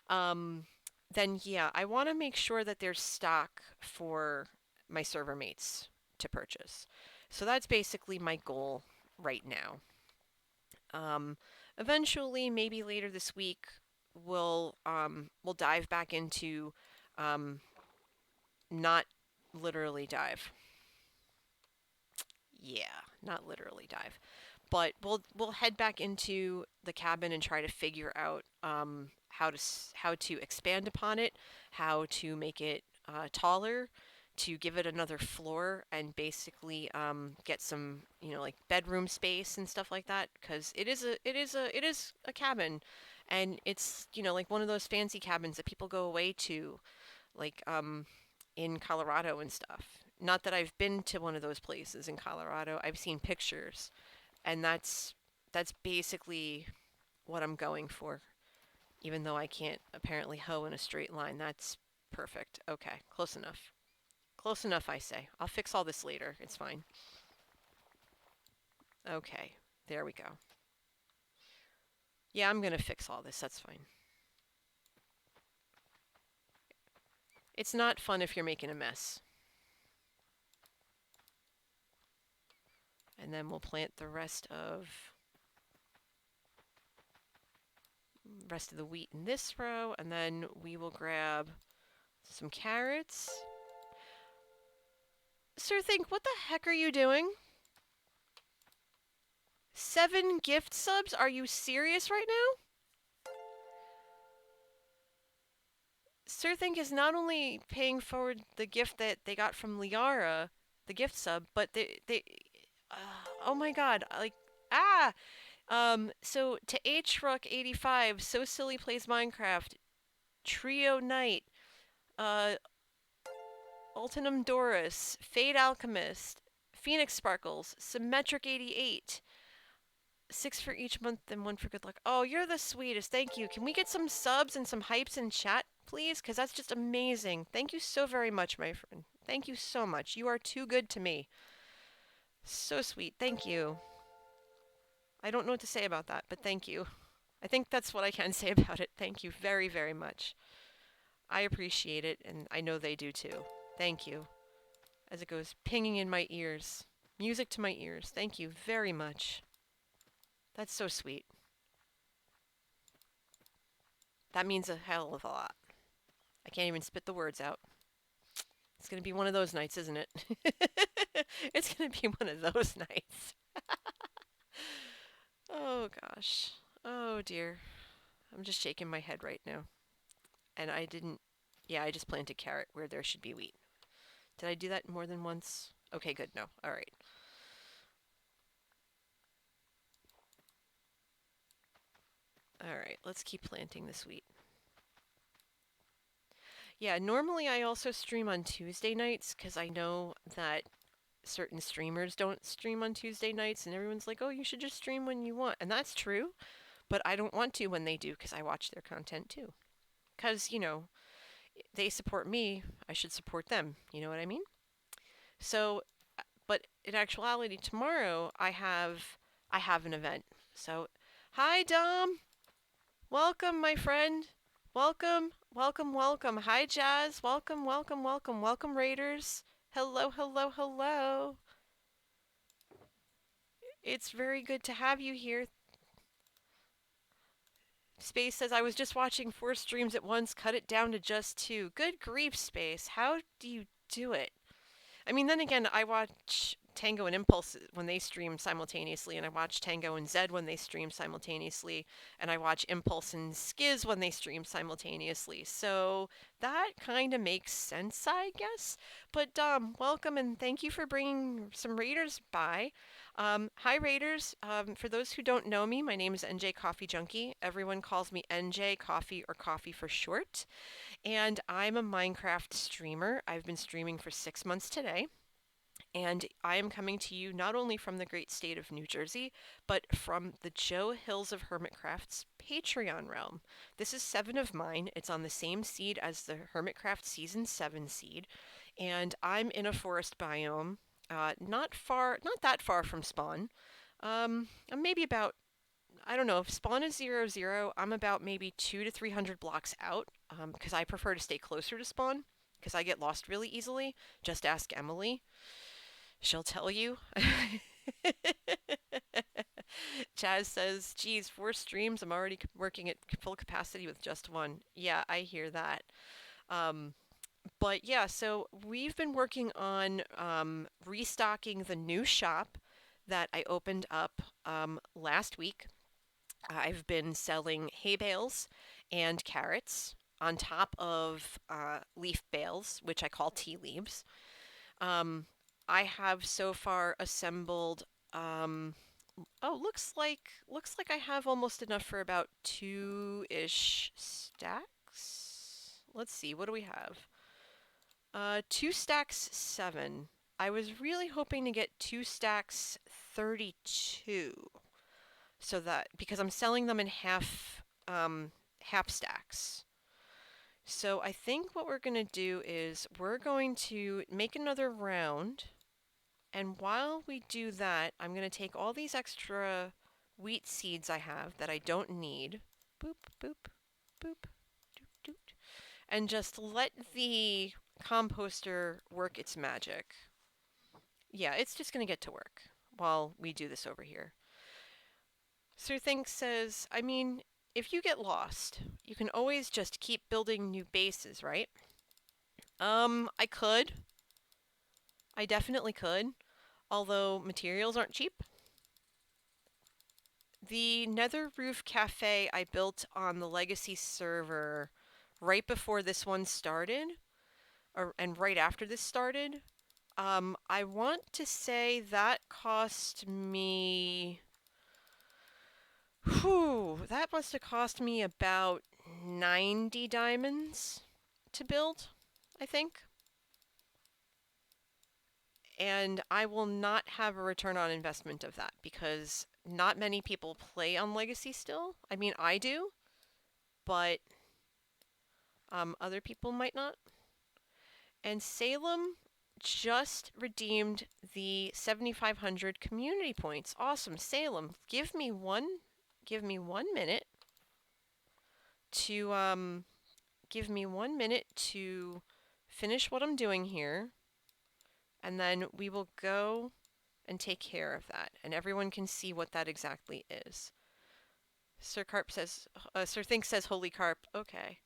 Um, then yeah, I want to make sure that there's stock for my server mates to purchase. So that's basically my goal right now. Um, Eventually, maybe later this week, we'll dive back into um, not literally dive. Yeah, not literally dive. But we'll head back into the cabin and try to figure out how to expand upon it, how to make it taller, to give it another floor, and basically get some like bedroom space and stuff like that. Because it is a cabin, and it's like one of those fancy cabins that people go away to, like in Colorado and stuff. Not that I've been to one of those places in Colorado. I've seen pictures, and that's basically what I'm going for. Even though I can't apparently hoe in a straight line, that's perfect. Okay, close enough. Close enough, I say. I'll fix all this later. It's fine. Okay, there we go. Yeah, I'm gonna fix all this. That's fine. It's not fun if you're making a mess. And then we'll plant the rest of the wheat in this row, and then we will grab some carrots. Sir Think, what the heck are you doing? 7 gift subs? Are you serious right now? Sir Think is not only paying forward the gift that they got from Liara, the gift sub, but oh my god, like, ah! So to HRuck85, So Silly Plays Minecraft, Trio Knight, uh, Ultinum Doris, Fade Alchemist, Phoenix Sparkles, Symmetric 88, 6 for each month and 1 for good luck. Oh, you're the sweetest. Thank you. Can we get some subs and some hypes in chat, please? Because that's just amazing. Thank you so very much, my friend. Thank you so much. You are too good to me. So sweet. Thank you. I don't know what to say about that, but thank you. I think that's what I can say about it. Thank you very, very much. I appreciate it, and I know they do too. Thank you. As it goes pinging in my ears. Music to my ears. Thank you very much. That's so sweet. That means a hell of a lot. I can't even spit the words out. It's going to be one of those nights, isn't it? It's going to be one of those nights. Oh gosh. Oh dear. I'm just shaking my head right now. And I didn't. Yeah, I just planted carrot where there should be wheat. Did I do that more than once? Okay, good. No. All right. All right, let's keep planting this wheat. Yeah, normally I also stream on Tuesday nights because I know that certain streamers don't stream on Tuesday nights, and everyone's like, oh, you should just stream when you want. And that's true, but I don't want to when they do because I watch their content too. Because, they support me, I should support them. You know what I mean? So, but in actuality, tomorrow I have an event. So, hi Dom, welcome my friend, welcome, welcome, welcome. Hi Jazz, welcome, welcome, welcome, welcome Raiders. Hello, hello, hello. It's very good to have you here. Space says I was just watching 4 streams at once, cut it down to just 2. Good grief, Space. How do you do it? I mean, then again, I watch Tango and Impulse when they stream simultaneously, and I watch Tango and Zed when they stream simultaneously, and I watch Impulse and Skiz when they stream simultaneously. So that kind of makes sense, I guess. But welcome and thank you for bringing some Raiders by. Hi, Raiders. For those who don't know me, my name is NJ Coffee Junkie. Everyone calls me NJ Coffee or Coffee for short. And I'm a Minecraft streamer. I've been streaming for 6 months today. And I am coming to you not only from the great state of New Jersey, but from the Joe Hills of Hermitcraft's Patreon realm. This is 7 of mine. It's on the same seed as the Hermitcraft Season 7 seed. And I'm in a forest biome, not that far from spawn. I'm maybe about, I don't know, if spawn is 0, 0, I'm about maybe 200 to 300 blocks out, because I prefer to stay closer to spawn, because I get lost really easily. Just ask Emily. She'll tell you. Chaz says, geez, 4 streams. I'm already working at full capacity with just one. Yeah, I hear that. Um, but yeah, so we've been working on restocking the new shop that I opened up last week. I've been selling hay bales and carrots on top of leaf bales, which I call tea leaves. Um, I have so far assembled. Oh, looks like I have almost enough for about 2-ish stacks. Let's see, what do we have? 2 stacks 7. I was really hoping to get 2 stacks 32, so that because I'm selling them in half stacks. So I think what we're gonna do is we're going to make another round. And while we do that, I'm going to take all these extra wheat seeds I have that I don't need, boop, boop, boop, doot, doot, and just let the composter work its magic. Yeah, it's just going to get to work while we do this over here. Sir Think says, I mean, if you get lost, you can always just keep building new bases, right? I could. I definitely could. Although materials aren't cheap. The Nether Roof Cafe I built on the Legacy server right before this one started, and right after this started. I want to say that cost me. Whew, that must have cost me about 90 diamonds to build, I think. And I will not have a return on investment of that because not many people play on Legacy still. I mean, I do, but other people might not. And Salem just redeemed the 7,500 community points. Awesome, Salem. Give me 1 minute to finish what I'm doing here, and then we will go and take care of that, and everyone can see what that exactly is. Sir Think says holy carp. Okay.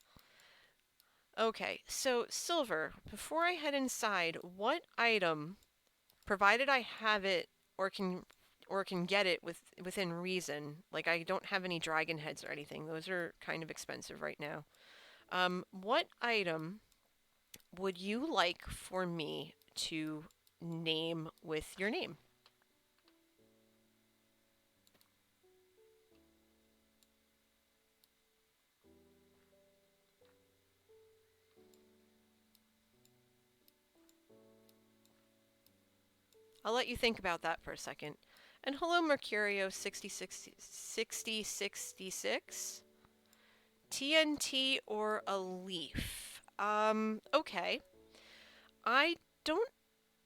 Okay, so Silver, before I head inside, what item, provided I have it or can get it within reason, like I don't have any dragon heads or anything. Those are kind of expensive right now. What item would you like for me to name with your name? I'll let you think about that for a second. And hello, Mercurio 6066. TNT or a leaf? Okay. I don't.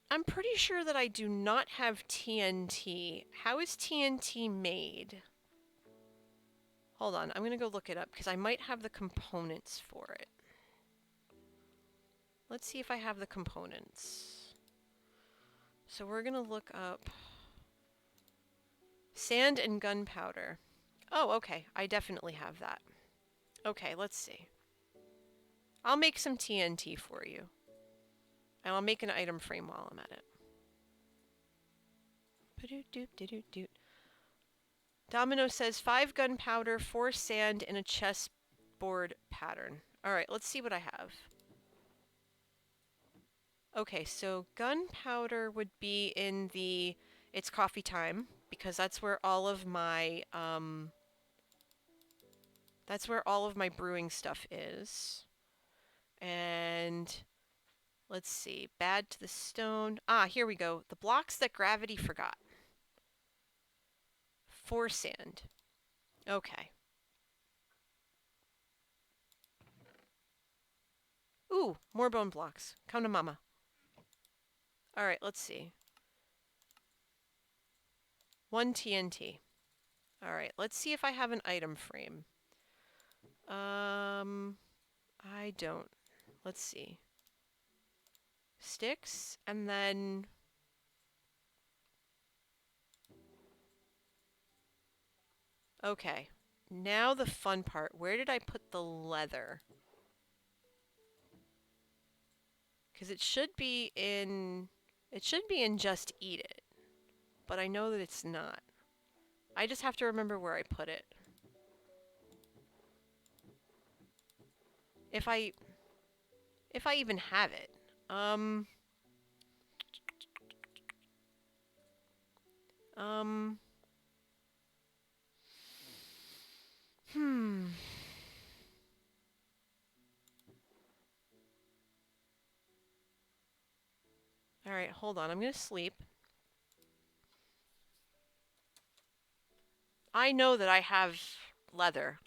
I'm pretty sure that I do not have TNT. How is TNT made? Hold on, I'm gonna go look it up because I might have the components for it. Let's see if I have the components. So we're gonna look up sand and gunpowder. Oh, okay, I definitely have that. Okay, let's see. I'll make some TNT for you. And I'll make an item frame while I'm at it. Domino says 5 gunpowder, 4 sand, and a chessboard pattern. Alright, let's see what I have. Okay, so gunpowder would be in the It's Coffee Time, because that's where all of my brewing stuff is. And let's see, bad to the stone. Ah, here we go. The blocks that gravity forgot. 4 sand. Okay. Ooh, more bone blocks. Come to mama. Alright, let's see. 1 TNT. Alright, let's see if I have an item frame. I don't. Let's see. Sticks, and then... Okay. Now the fun part. Where did I put the leather? Because it should be in... It should be in Just Eat It. But I know that it's not. I just have to remember where I put it. If I even have it. Um... Hmm. Alright, hold on. I'm gonna sleep. I know that I have leather.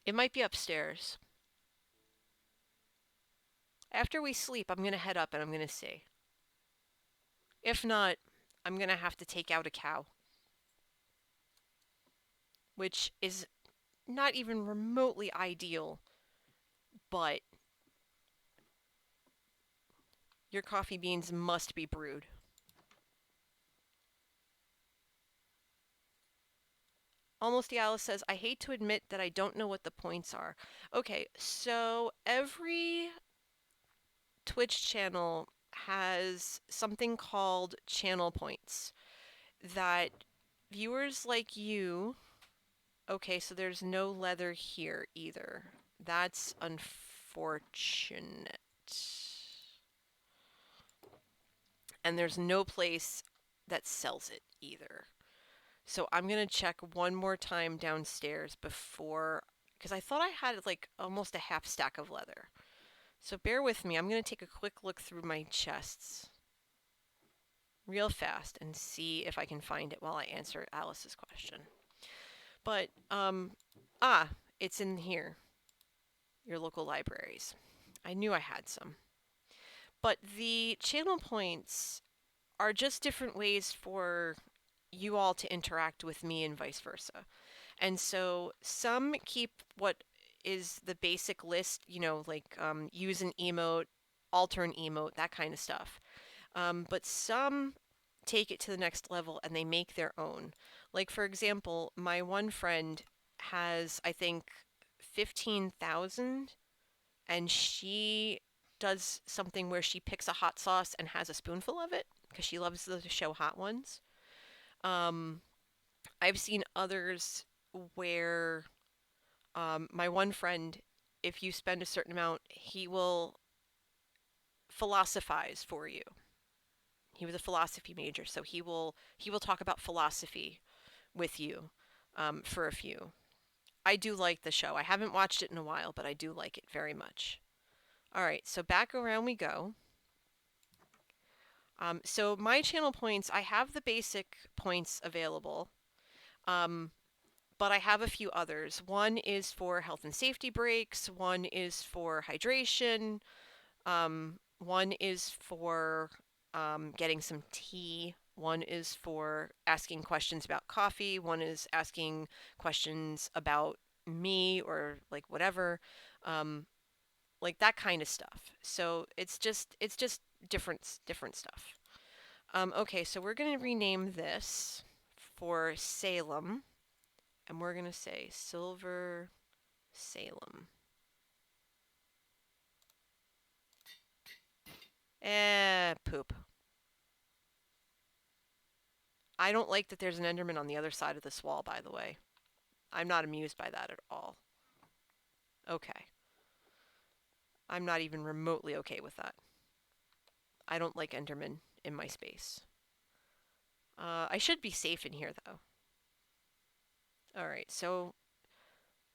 It might be upstairs. After we sleep, I'm gonna head up and I'm gonna see. If not, I'm gonna have to take out a cow. Which is not even remotely ideal, but your coffee beans must be brewed. Almost Alice says, I hate to admit that I don't know what the points are. Okay, so every Twitch channel has something called channel points that viewers like you... Okay, so there's no leather here either. That's unfortunate. And there's no place that sells it either. So I'm going to check one more time downstairs before... Because I thought I had like almost a half stack of leather. So bear with me. I'm going to take a quick look through my chests real fast and see if I can find it while I answer Alice's question. But, it's in here. Your local libraries. I knew I had some. But the channel points are just different ways for you all to interact with me and vice versa. And so some keep what is the basic list, you know, like use an emote, alter an emote, that kind of stuff. But some take it to the next level and they make their own. Like, for example, my one friend has, I think, 15,000, and she does something where she picks a hot sauce and has a spoonful of it because she loves the show Hot Ones. I've seen others where my one friend, if you spend a certain amount, he will philosophize for you. He was a philosophy major, so he will talk about philosophy with you for a few. I do like the show. I haven't watched it in a while, but I do like it very much. All right, so back around we go. So my channel points, I have the basic points available, but I have a few others. One is for health and safety breaks, one is for hydration, one is for getting some tea, one is for asking questions about coffee, one is asking questions about me or like whatever, um, like that kind of stuff. So it's just different stuff. Okay, so we're gonna rename this for Salem, and we're gonna say Silver Salem. Poop. I don't like that there's an Enderman on the other side of this wall, by the way. I'm not amused by that at all. Okay. I'm not even remotely okay with that. I don't like Enderman in my space. I should be safe in here, though. Alright, so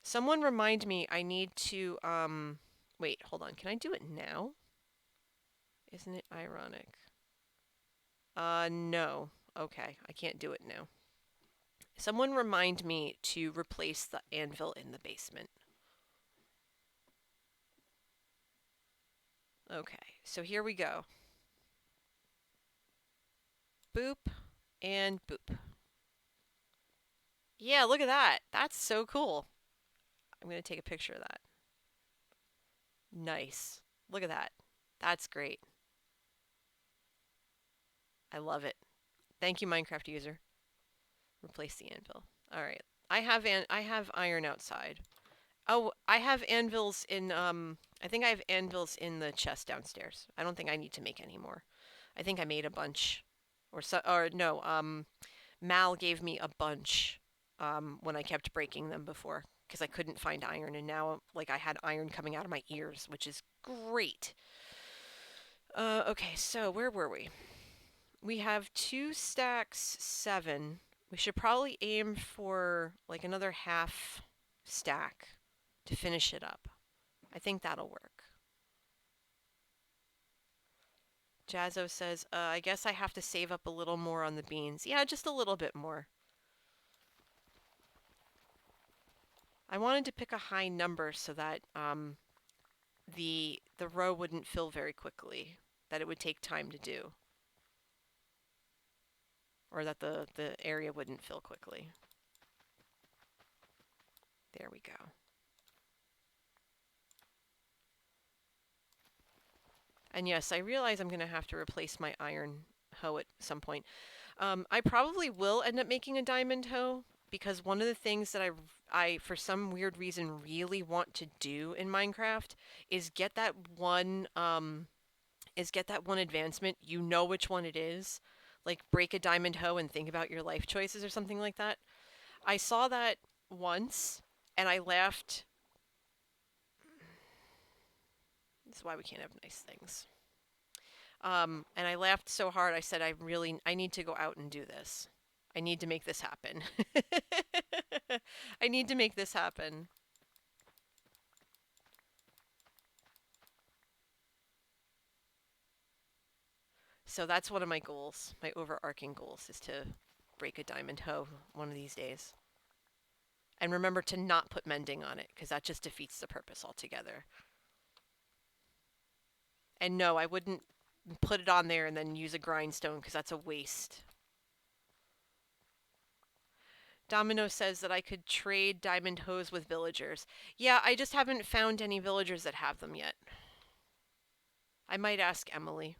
someone remind me I need to, wait, hold on. Can I do it now? Isn't it ironic? No. Okay, I can't do it now. Someone remind me to replace the anvil in the basement. Okay, so here we go. Boop and boop. Yeah, look at that. That's so cool. I'm going to take a picture of that. Nice. Look at that. That's great. I love it. Thank you, Minecraft user. Replace the anvil. All right. I have iron outside. Oh, I have anvils in I think I have anvils in the chest downstairs. I don't think I need to make any more. I think I made a bunch. Or no, Mal gave me a bunch when I kept breaking them before because I couldn't find iron, and now like I had iron coming out of my ears, which is great. Okay, so where were we? We have 2 stacks 7. We should probably aim for like another half stack to finish it up. I think that'll work. Jazzo says, I guess I have to save up a little more on the beans. Yeah, just a little bit more. I wanted to pick a high number so that the row wouldn't fill very quickly, that it would take time to do, or that the area wouldn't fill quickly. There we go. And yes, I realize I'm going to have to replace my iron hoe at some point. I probably will end up making a diamond hoe because one of the things that I for some weird reason really want to do in Minecraft is get that one advancement. You know which one it is. Like break a diamond hoe and think about your life choices or something like that. I saw that once and I laughed. This is why we can't have nice things. And I laughed so hard, I said, I need to go out and do this. I need to make this happen. I need to make this happen. So that's one of my goals, my overarching goals, is to break a diamond hoe one of these days. And remember to not put mending on it, because that just defeats the purpose altogether. And no, I wouldn't put it on there and then use a grindstone, because that's a waste. Domino says that I could trade diamond hoes with villagers. Yeah, I just haven't found any villagers that have them yet. I might ask Emily.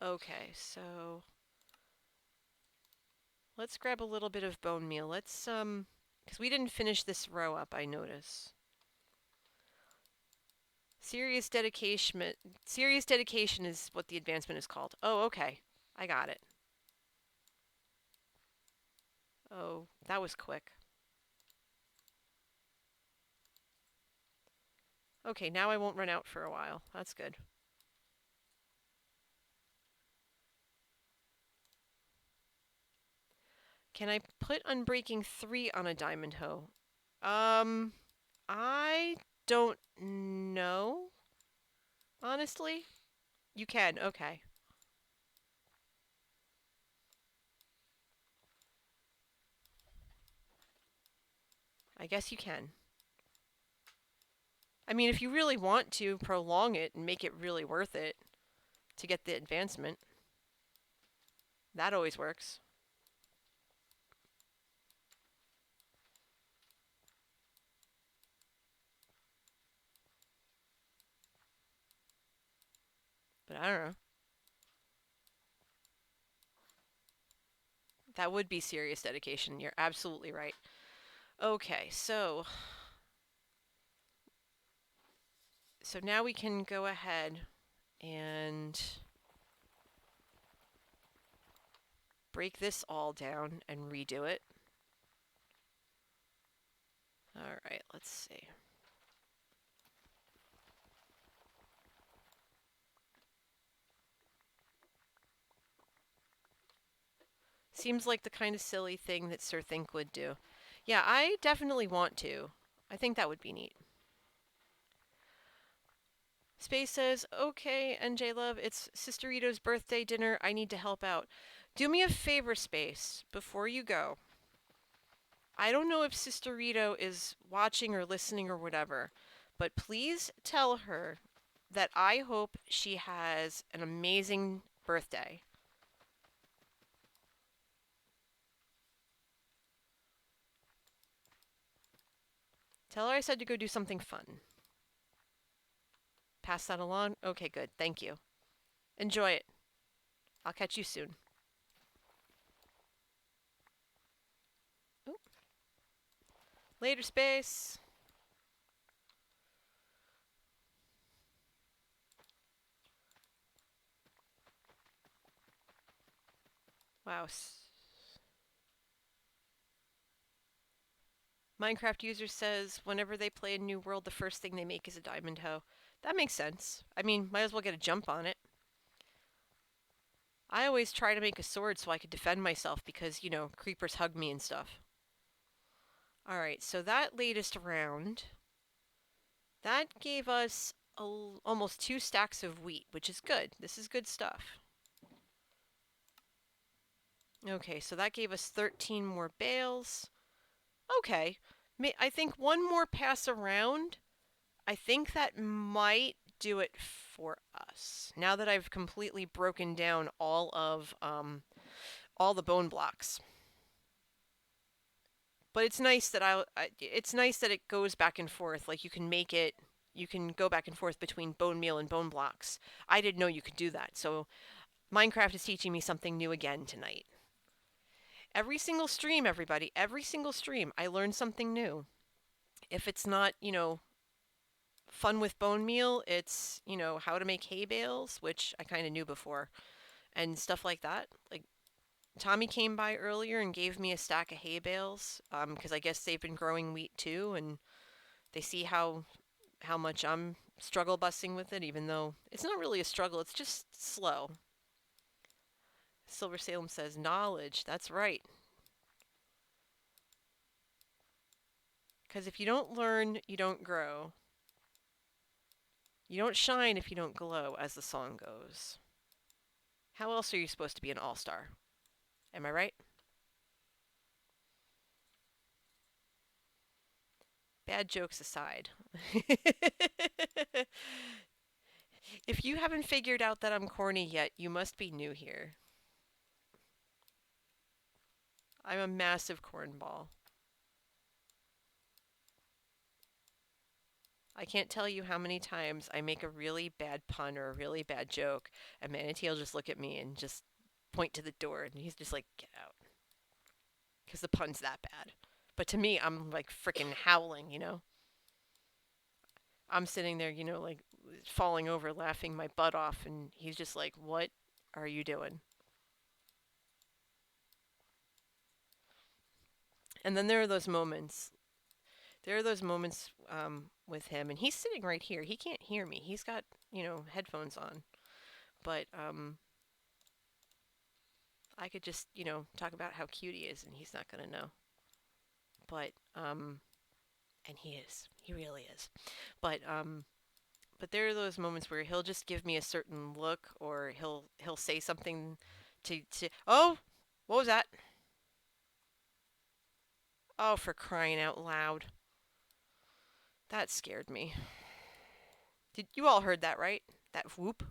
Okay, so let's grab a little bit of bone meal. Let's, because we didn't finish this row up, I notice. Serious dedication is what the advancement is called. Oh, okay. I got it. Oh, that was quick. Okay, now I won't run out for a while. That's good. Can I put Unbreaking 3 on a diamond hoe? I don't know. Honestly? You can, okay. I guess you can. I mean, if you really want to prolong it and make it really worth it to get the advancement, that always works. But I don't know. That would be serious dedication. You're absolutely right. Okay, so now we can go ahead and break this all down and redo it. All right, let's see. Seems like the kind of silly thing that Sir Think would do. Yeah, I definitely want to. I think that would be neat. Space says, okay, NJ Love, it's Sisterito's birthday dinner. I need to help out. Do me a favor, Space, before you go. I don't know if Sisterito is watching or listening or whatever, but please tell her that I hope she has an amazing birthday. Tell her I said to go do something fun. Pass that along? Okay, good. Thank you. Enjoy it. I'll catch you soon. Ooh. Later, Space. Wow. Minecraft user says whenever they play a new world, the first thing they make is a diamond hoe. That makes sense. I mean, might as well get a jump on it. I always try to make a sword so I could defend myself because, creepers hug me and stuff. Alright, so that latest round, that gave us almost 2 stacks of wheat, which is good. This is good stuff. Okay, so that gave us 13 more bales. Okay, I think one more pass around, I think that might do it for us. Now that I've completely broken down all the bone blocks. But it's nice that it's nice that it goes back and forth. Like you can go back and forth between bone meal and bone blocks. I didn't know you could do that. So Minecraft is teaching me something new again tonight. Every single stream, everybody, every single stream, I learn something new. If it's not, fun with bone meal, it's, how to make hay bales, which I kind of knew before, and stuff like that. Like, Tommy came by earlier and gave me a stack of hay bales, because I guess they've been growing wheat too, and they see how much I'm struggle busting with it, even though it's not really a struggle, it's just slow. Silver Salem says, knowledge, that's right. Because if you don't learn, you don't grow. You don't shine if you don't glow, as the song goes. How else are you supposed to be an all-star? Am I right? Bad jokes aside. If you haven't figured out that I'm corny yet, you must be new here. I'm a massive cornball. I can't tell you how many times I make a really bad pun or a really bad joke, and Manatee will just look at me and just point to the door, and he's just like, get out. Because the pun's that bad. But to me, I'm like freaking howling. I'm sitting there, like falling over, laughing my butt off, and he's just like, what are you doing? And then there are those moments. There are those moments with him, and he's sitting right here. He can't hear me. He's got, headphones on. But I could just, talk about how cute he is, and he's not going to know. But, and he is. He really is. But there are those moments where he'll just give me a certain look, or he'll say something to oh, what was that? Oh, for crying out loud. That scared me. Did you all heard that, right? That whoop?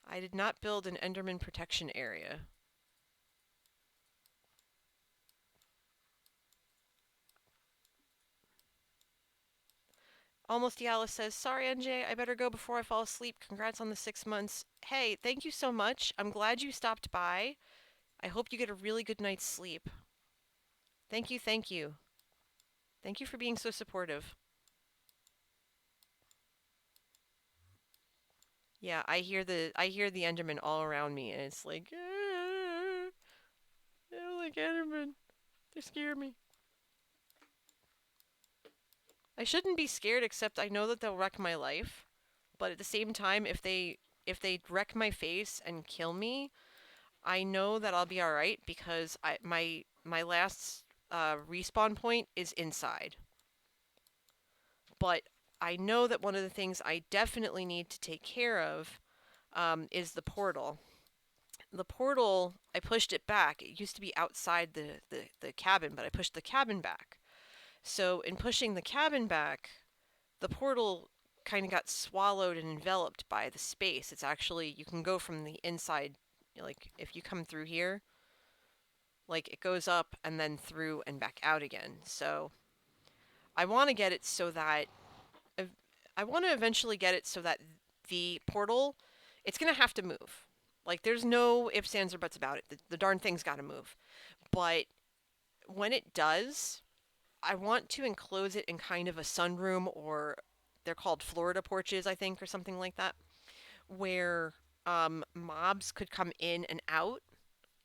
I did not build an Enderman protection area. Almost Yalis says, sorry, NJ, I better go before I fall asleep. Congrats on the 6 months. Hey, thank you so much. I'm glad you stopped by. I hope you get a really good night's sleep. Thank you, thank you. Thank you for being so supportive. Yeah, I hear the Enderman all around me, and it's like, I don't like Enderman. They scare me. I shouldn't be scared, except I know that they'll wreck my life. But at the same time, if they wreck my face and kill me, I know that I'll be all right because my last respawn point is inside. But I know that one of the things I definitely need to take care of is the portal. The portal, I pushed it back. It used to be outside the cabin, but I pushed the cabin back. So in pushing the cabin back, the portal kind of got swallowed and enveloped by the space. It's actually, you can go from the inside, like if you come through here, like it goes up and then through and back out again. So I want to get it so that I want to eventually get it so that the portal, it's going to have to move. Like there's no ifs, ands, or buts about it. The darn thing's got to move. But when it does, I want to enclose it in kind of a sunroom, or they're called Florida porches, I think, or something like that, where mobs could come in and out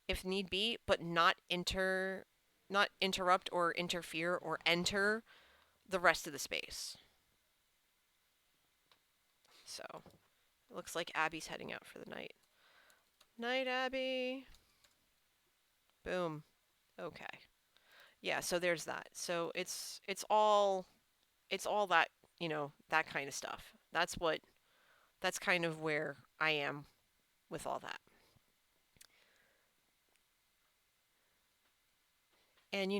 if need be, but not interrupt or interfere or enter the rest of the space. So it looks like Abby's heading out for the night. Night, Abby. Boom. Okay. Yeah, so there's that. So it's all that, that kind of stuff. That's kind of where I am with all that. And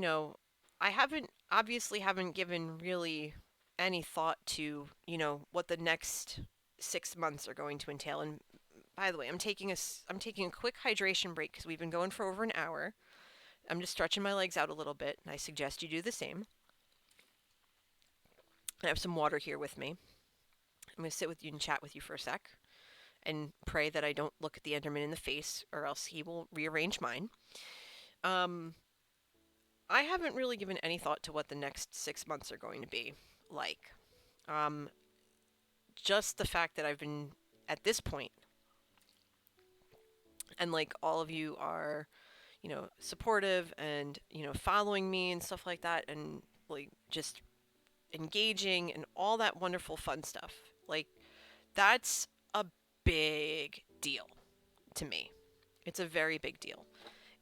I haven't given really any thought to, what the next 6 months are going to entail. And by the way, I'm taking a quick hydration break because we've been going for over an hour. I'm just stretching my legs out a little bit, and I suggest you do the same. I have some water here with me. I'm going to sit with you and chat with you for a sec and pray that I don't look at the Enderman in the face, or else he will rearrange mine. Um, I haven't really given any thought to what the next 6 months are going to be like. Um, just the fact that I've been at this point, and like all of you are, supportive and following me and stuff like that, and like just engaging and all that wonderful fun stuff. Like that's a big deal to me. It's a very big deal.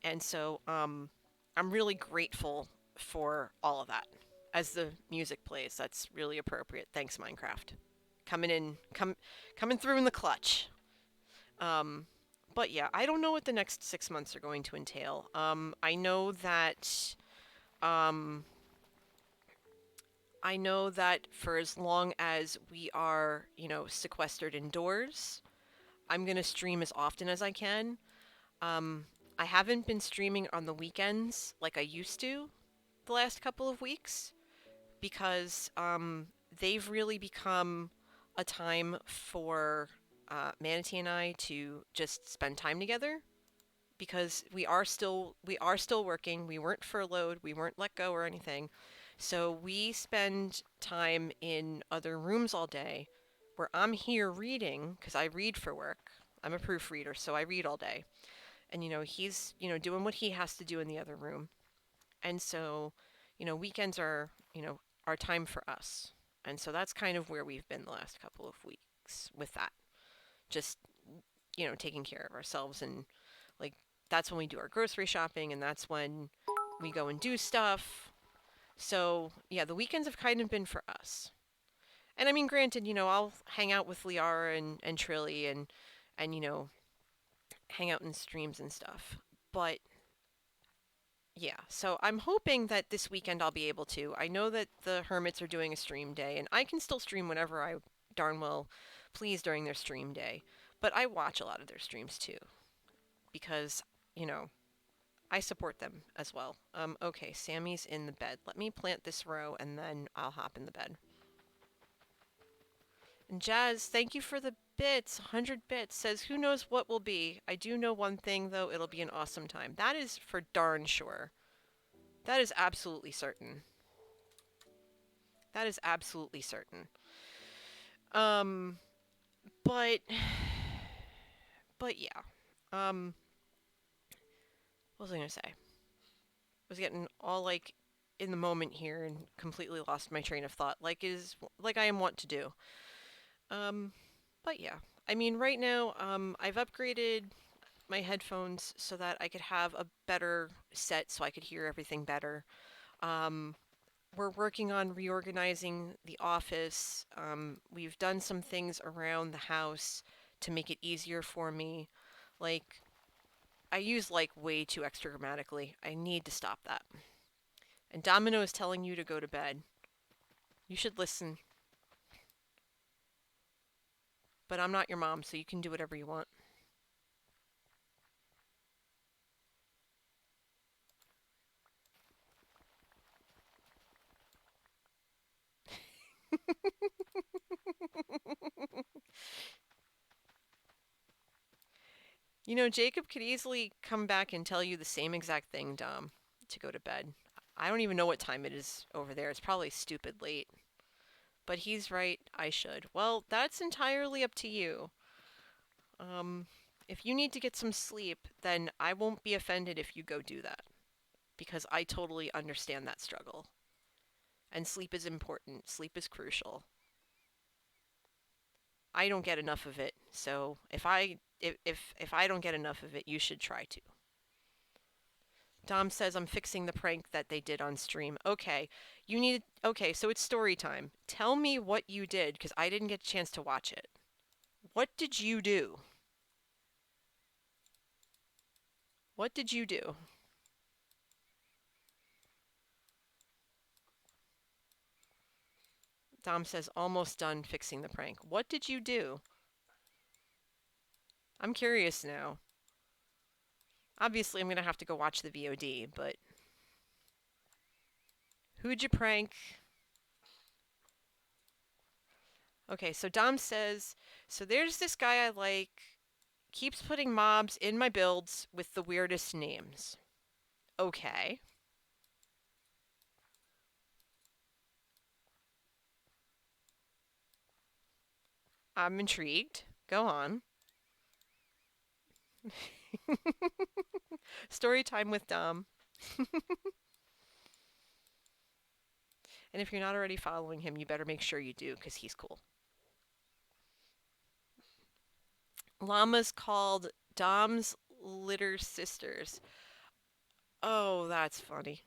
And so I'm really grateful for all of that. As the music plays, that's really appropriate. Thanks, Minecraft. Coming through in the clutch. Um, but yeah, I don't know what the next 6 months are going to entail. Um, I know that for as long as we are, sequestered indoors, I'm gonna stream as often as I can. Um, I haven't been streaming on the weekends like I used to the last couple of weeks because they've really become a time for Manatee and I to just spend time together because we are still working. We weren't furloughed. We weren't let go or anything. So we spend time in other rooms all day where I'm here reading because I read for work. I'm a proofreader, so I read all day. And he's, doing what he has to do in the other room. And so, weekends are, our time for us. And so that's kind of where we've been the last couple of weeks with that. Just, taking care of ourselves, and like that's when we do our grocery shopping, and that's when we go and do stuff. So, yeah, the weekends have kind of been for us. And I mean, granted, I'll hang out with Liara and Trilly and hang out in streams and stuff. But Yeah, so I'm hoping that this weekend I'll be able to. I know that the Hermits are doing a stream day, and I can still stream whenever I darn well please during their stream day. But I watch a lot of their streams too, because, you know, I support them as well. Okay, Sammy's in the bed. Let me plant this row and then I'll hop in the bed. And Jazz, thank you for the bits. 100 bits says, who knows what will be. I do know one thing, though. It'll be an awesome time. That is for darn sure. That is absolutely certain. That is absolutely certain. Um, but, but yeah. Um, what was I gonna say? I was getting all like in the moment here and completely lost my train of thought, like I am wont to do. Um, but yeah. I mean, right now, I've upgraded my headphones so that I could have a better set so I could hear everything better. Um, we're working on reorganizing the office. We've done some things around the house to make it easier for me. Like, I use like way too extra grammatically. I need to stop that. And Domino is telling you to go to bed. You should listen. But I'm not your mom, so you can do whatever you want. You know, Jacob could easily come back and tell you the same exact thing, Dom, to go to bed. I don't even know what time it is over there. It's probably stupid late. But he's right, I should. Well, that's entirely up to you. Um, if you need to get some sleep, then I won't be offended if you go do that. Because I totally understand that struggle. And sleep is important. Sleep is crucial. I don't get enough of it, so if I don't get enough of it, you should try to. Dom says I'm fixing the prank that they did on stream. Okay, so it's story time. Tell me what you did, because I didn't get a chance to watch it. What did you do? What did you do? Dom says almost done fixing the prank. What did you do? I'm curious now. Obviously, I'm gonna have to go watch the VOD, but who'd you prank? Okay, so Dom says, so there's this guy I like, keeps putting mobs in my builds with the weirdest names. Okay. I'm intrigued. Go on. Story time with Dom. And if you're not already following him, you better make sure you do, because he's cool. Llamas called Dom's litter sisters. Oh, that's funny.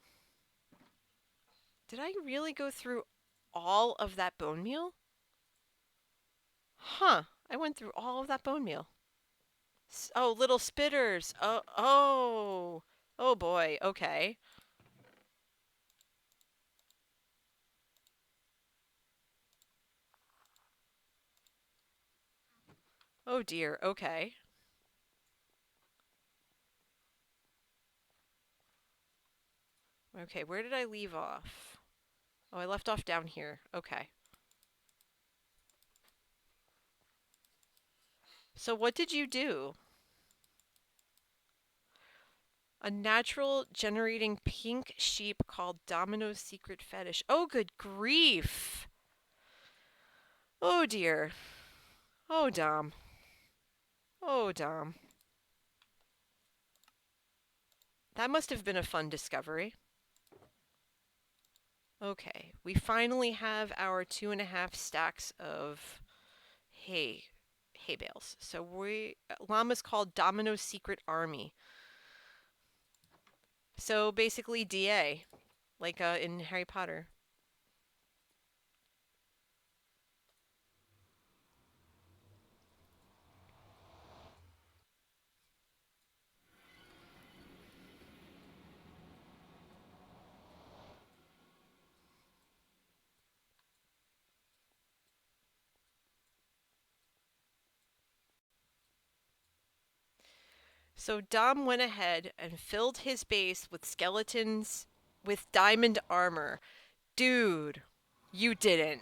Did I really go through all of that bone meal? Huh. I went through all of that bone meal. Oh, little spitters. Oh. Oh boy. Okay. Oh dear. Okay. Okay, where did I leave off? Oh, I left off down here. Okay. So what did you do? A natural generating pink sheep called Domino's secret fetish. Oh, good grief. Oh dear. Oh, Dom. Oh, Dom. That must have been a fun discovery. Okay, we finally have our 2.5 stacks of hay, hay bales. So llama's called Domino's Secret Army. So basically DA, like in Harry Potter. So Dom went ahead and filled his base with skeletons with diamond armor. Dude, you didn't.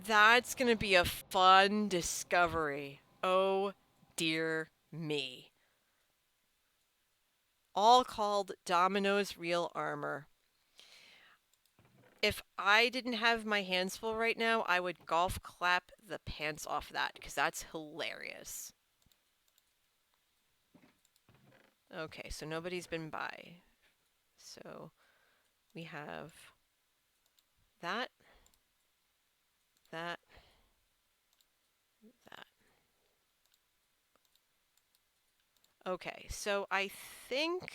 That's gonna be a fun discovery. Oh dear me. All called Domino's real armor. If I didn't have my hands full right now, I would golf clap the pants off that because that's hilarious. Okay, so nobody's been by. So we have that, that, that. Okay, so I think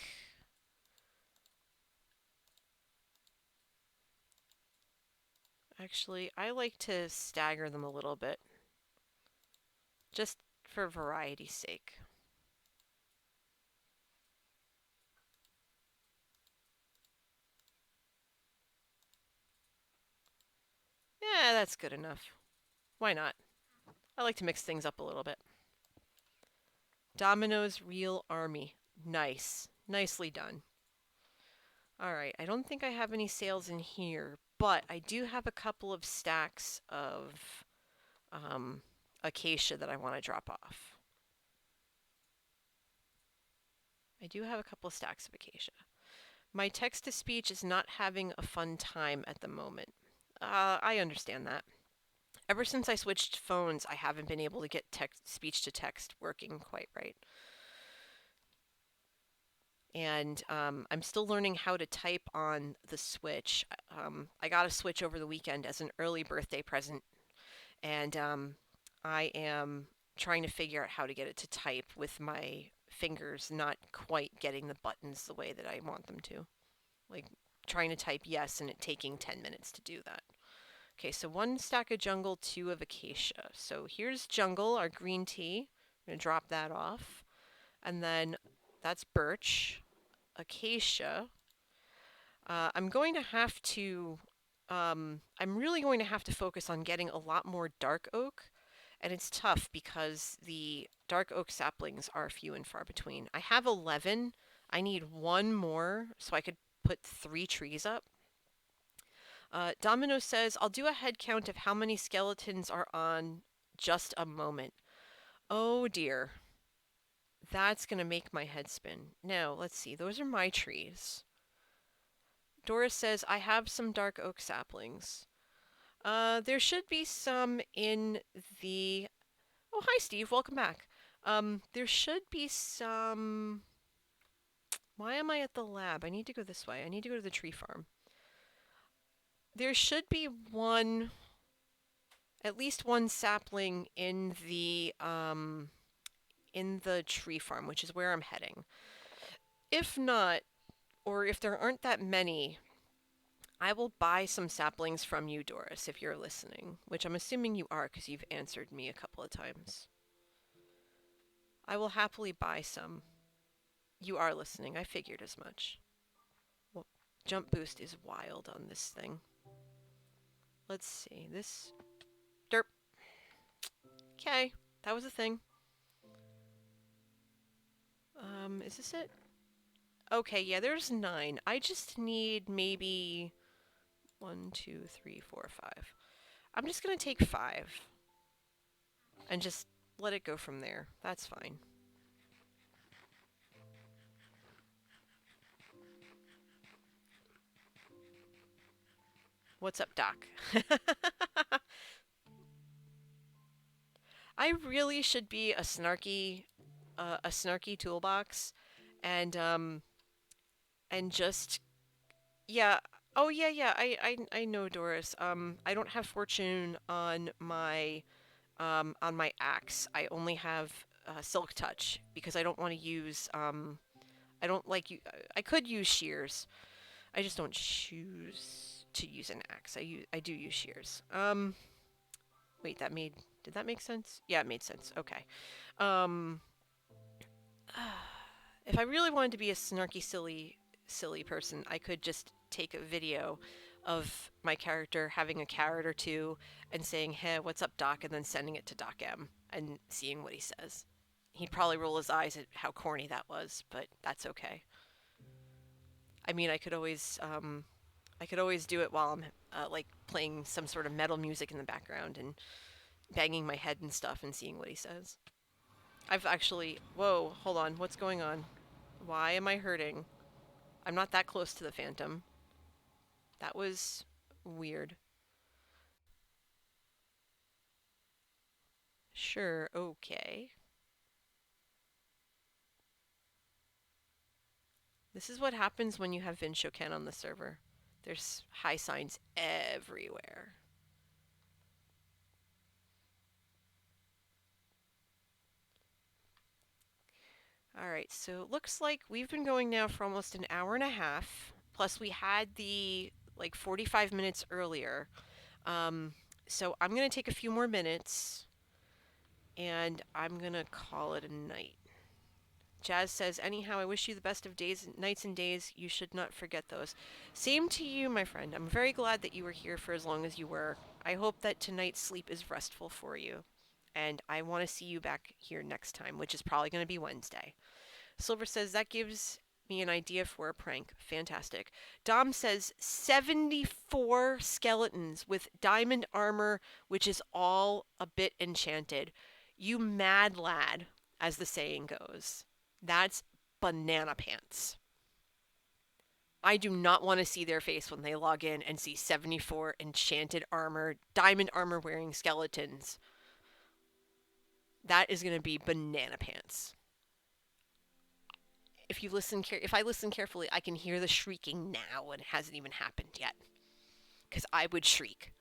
actually I like to stagger them a little bit just for variety's sake. Yeah, that's good enough. Why not? I like to mix things up a little bit. Domino's real army. Nice. Nicely done. Alright, I don't think I have any sales in here, but I do have a couple of stacks of acacia that I want to drop off. I do have a couple of stacks of acacia. My text-to-speech is not having a fun time at the moment. I understand that. Ever since I switched phones, I haven't been able to get speech-to-text working quite right. And I'm still learning how to type on the Switch. I got a Switch over the weekend as an early birthday present, and I am trying to figure out how to get it to type with my fingers not quite getting the buttons the way that I want them to. Like trying to type yes and it taking 10 minutes to do that. Okay, so 1 stack of jungle, 2 of acacia. So here's jungle, our green tea. I'm going to drop that off. And then that's birch, acacia. I'm going to have to, I'm really going to have to focus on getting a lot more dark oak. And it's tough because the dark oak saplings are few and far between. I have 11. I need 1 more so I could put 3 trees up. Domino says, I'll do a head count of how many skeletons are on just a moment. Oh dear. That's going to make my head spin. Now, let's see. Those are my trees. Doris says, I have some dark oak saplings. There should be some in the... Oh, hi, Steve. Welcome back. There should be some... Why am I at the lab? I need to go this way. I need to go to the tree farm. There should be one... At least 1 sapling in the tree farm, which is where I'm heading. If not, or if there aren't that many, I will buy some saplings from you, Doris, if you're listening, which I'm assuming you are because you've answered me a couple of times. I will happily buy some. You are listening. I figured as much. Well, jump boost is wild on this thing. Let's see. This... Derp. Okay. That was a thing. Is this it? Okay, yeah, there's 9. I just need maybe 1, 2, 3, 4, 5. I'm just gonna take 5 and just let it go from there. That's fine. What's up, Doc? I really should be a snarky toolbox, and just yeah. Oh yeah, yeah. I know, Doris. I don't have fortune on my axe. I only have silk touch because I don't want to use I don't like you. I could use shears. I just don't choose to use an axe. I do use shears. Wait, did that make sense? Yeah, it made sense. Okay. Um, if I really wanted to be a snarky, silly person, I could just take a video of my character having a carrot or two and saying, "Hey, what's up, Doc?" and then sending it to Doc M and seeing what he says. He'd probably roll his eyes at how corny that was, but that's okay. I mean, I could always do it while I'm like playing some sort of metal music in the background and banging my head and stuff and seeing what he says. I've actually, whoa, hold on, what's going on? Why am I hurting? I'm not that close to the Phantom. That was weird. Sure, okay. This is what happens when you have Vinshoken on the server. There's high signs everywhere. All right, so it looks like we've been going now for almost an hour and a half. Plus, we had the like 45 minutes earlier. Um, so I'm going to take a few more minutes and I'm going to call it a night. Jazz says, anyhow, I wish you the best of days, nights and days. You should not forget those. Same to you, my friend. I'm very glad that you were here for as long as you were. I hope that tonight's sleep is restful for you. And I want to see you back here next time, which is probably going to be Wednesday. Silver says, that gives me an idea for a prank. Fantastic. Dom says, 74 skeletons with diamond armor, which is all a bit enchanted. You mad lad, as the saying goes. That's banana pants. I do not want to see their face when they log in and see 74 enchanted armor, diamond armor wearing skeletons. That is going to be banana pants. If I listen carefully, I can hear the shrieking now and it hasn't even happened yet. Cuz I would shriek.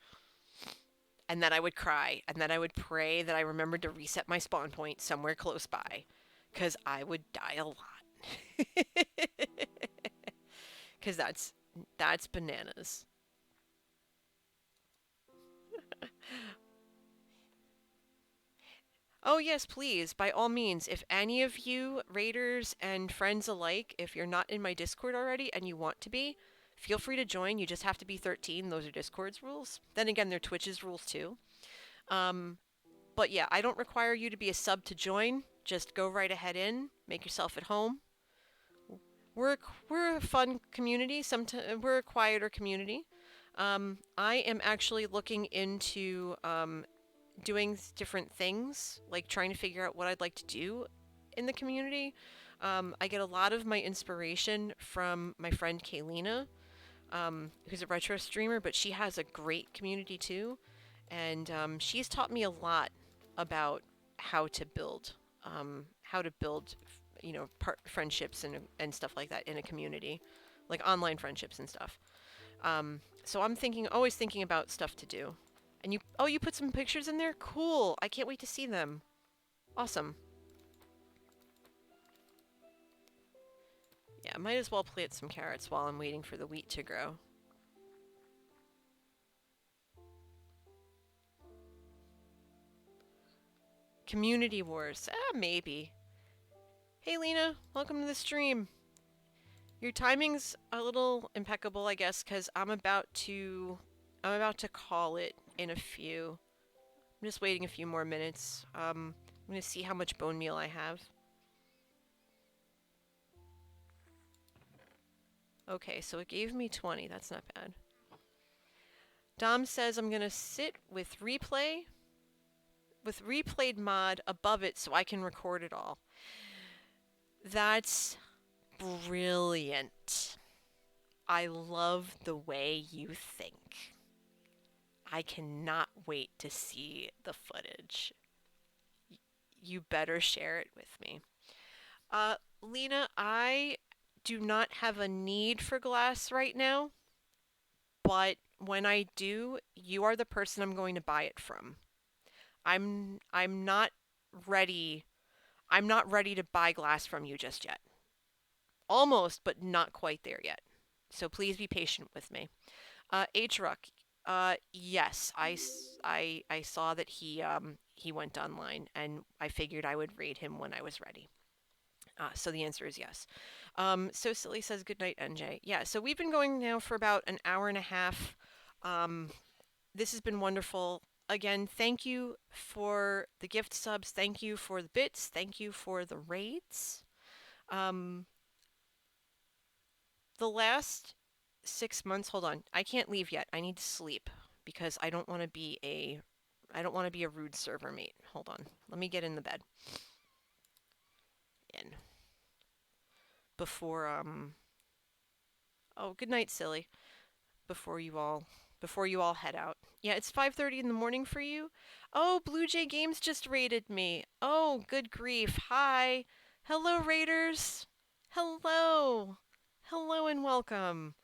And then I would cry, and then I would pray that I remembered to reset my spawn point somewhere close by cuz I would die a lot. Cuz that's bananas. Oh, yes, please. By all means, if any of you raiders and friends alike, if you're not in my Discord already and you want to be, feel free to join. You just have to be 13. Those are Discord's rules. Then again, they're Twitch's rules too. Um, but yeah, I don't require you to be a sub to join. Just go right ahead in, make yourself at home. We're a fun community. Sometimes we're a quieter community. I am actually looking into doing different things, like trying to figure out what I'd like to do in the community. I get a lot of my inspiration from my friend Kaylina, who's a retro streamer, but she has a great community too. And she's taught me a lot about how to build, friendships and stuff like that in a community, like online friendships and stuff. So I'm always thinking about stuff to do. And you put some pictures in there? Cool. I can't wait to see them. Awesome. Yeah, might as well plant some carrots while I'm waiting for the wheat to grow. Community wars. Maybe. Hey, Lena. Welcome to the stream. Your timing's a little impeccable, I guess, because I'm about to call it in a few. I'm just waiting a few more minutes. I'm gonna see how much bone meal I have. Okay, so it gave me 20. That's not bad. Dom says I'm gonna sit with replayed mod above it so I can record it all. That's brilliant. I love the way you think. I cannot wait to see the footage. You better share it with me. Lena, I do not have a need for glass right now, but when I do, you are the person I'm going to buy it from. I'm not ready. I'm not ready to buy glass from you just yet. Almost, but not quite there yet. So please be patient with me. H-Ruck, yes, I saw that he went online, and I figured I would raid him when I was ready. So the answer is yes. So Silly says good night, NJ. Yeah, so we've been going now for about an hour and a half. This has been wonderful. Again, thank you for the gift subs. Thank you for the bits. Thank you for the raids. Um, the last 6 months, hold on. I can't leave yet. I need to sleep because I don't want to be a rude server mate. Hold on. Let me get in the bed. In. Before, oh, good night, silly. Before you all, before you all head out. Yeah, it's 5:30 in the morning for you. Oh, Blujaygames just raided me. Oh, good grief. Hi. Hello, raiders. Hello. Hello and welcome.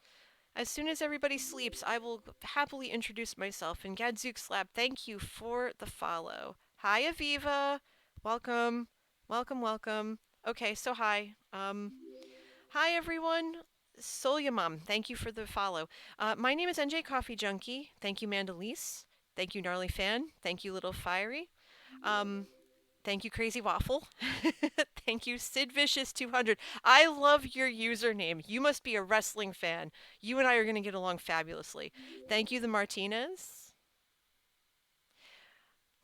As soon as everybody sleeps, I will happily introduce myself. And Gadzooks Lab, thank you for the follow. Hi, Aviva. Welcome. Welcome, welcome. Okay, so hi. Hi, everyone. Solyamam, thank you for the follow. My name is NJ Coffee Junkie. Thank you, Mandalise. Thank you, Gnarly Fan. Thank you, Little Fiery. Um, Thank you, Crazy Waffle. Thank you, Sid Vicious 200. I love your username. You must be a wrestling fan. You and I are going to get along fabulously. Thank you, the Martinez.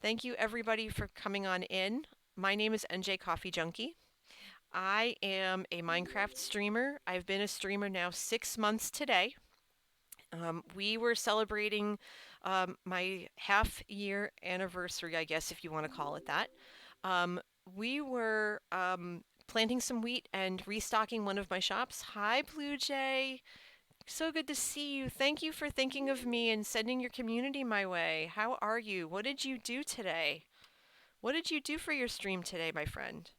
Thank you, everybody, for coming on in. My name is NJ Coffee Junkie. I am a Minecraft streamer. I've been a streamer now 6 months today. We were celebrating my half-year anniversary, I guess, if you want to call it that. Um, we were planting some wheat and restocking one of my shops. Hi, Blue Jay. So good to see you. Thank you for thinking of me and sending your community my way. How are you? What did you do today? What did you do for your stream today, my friend?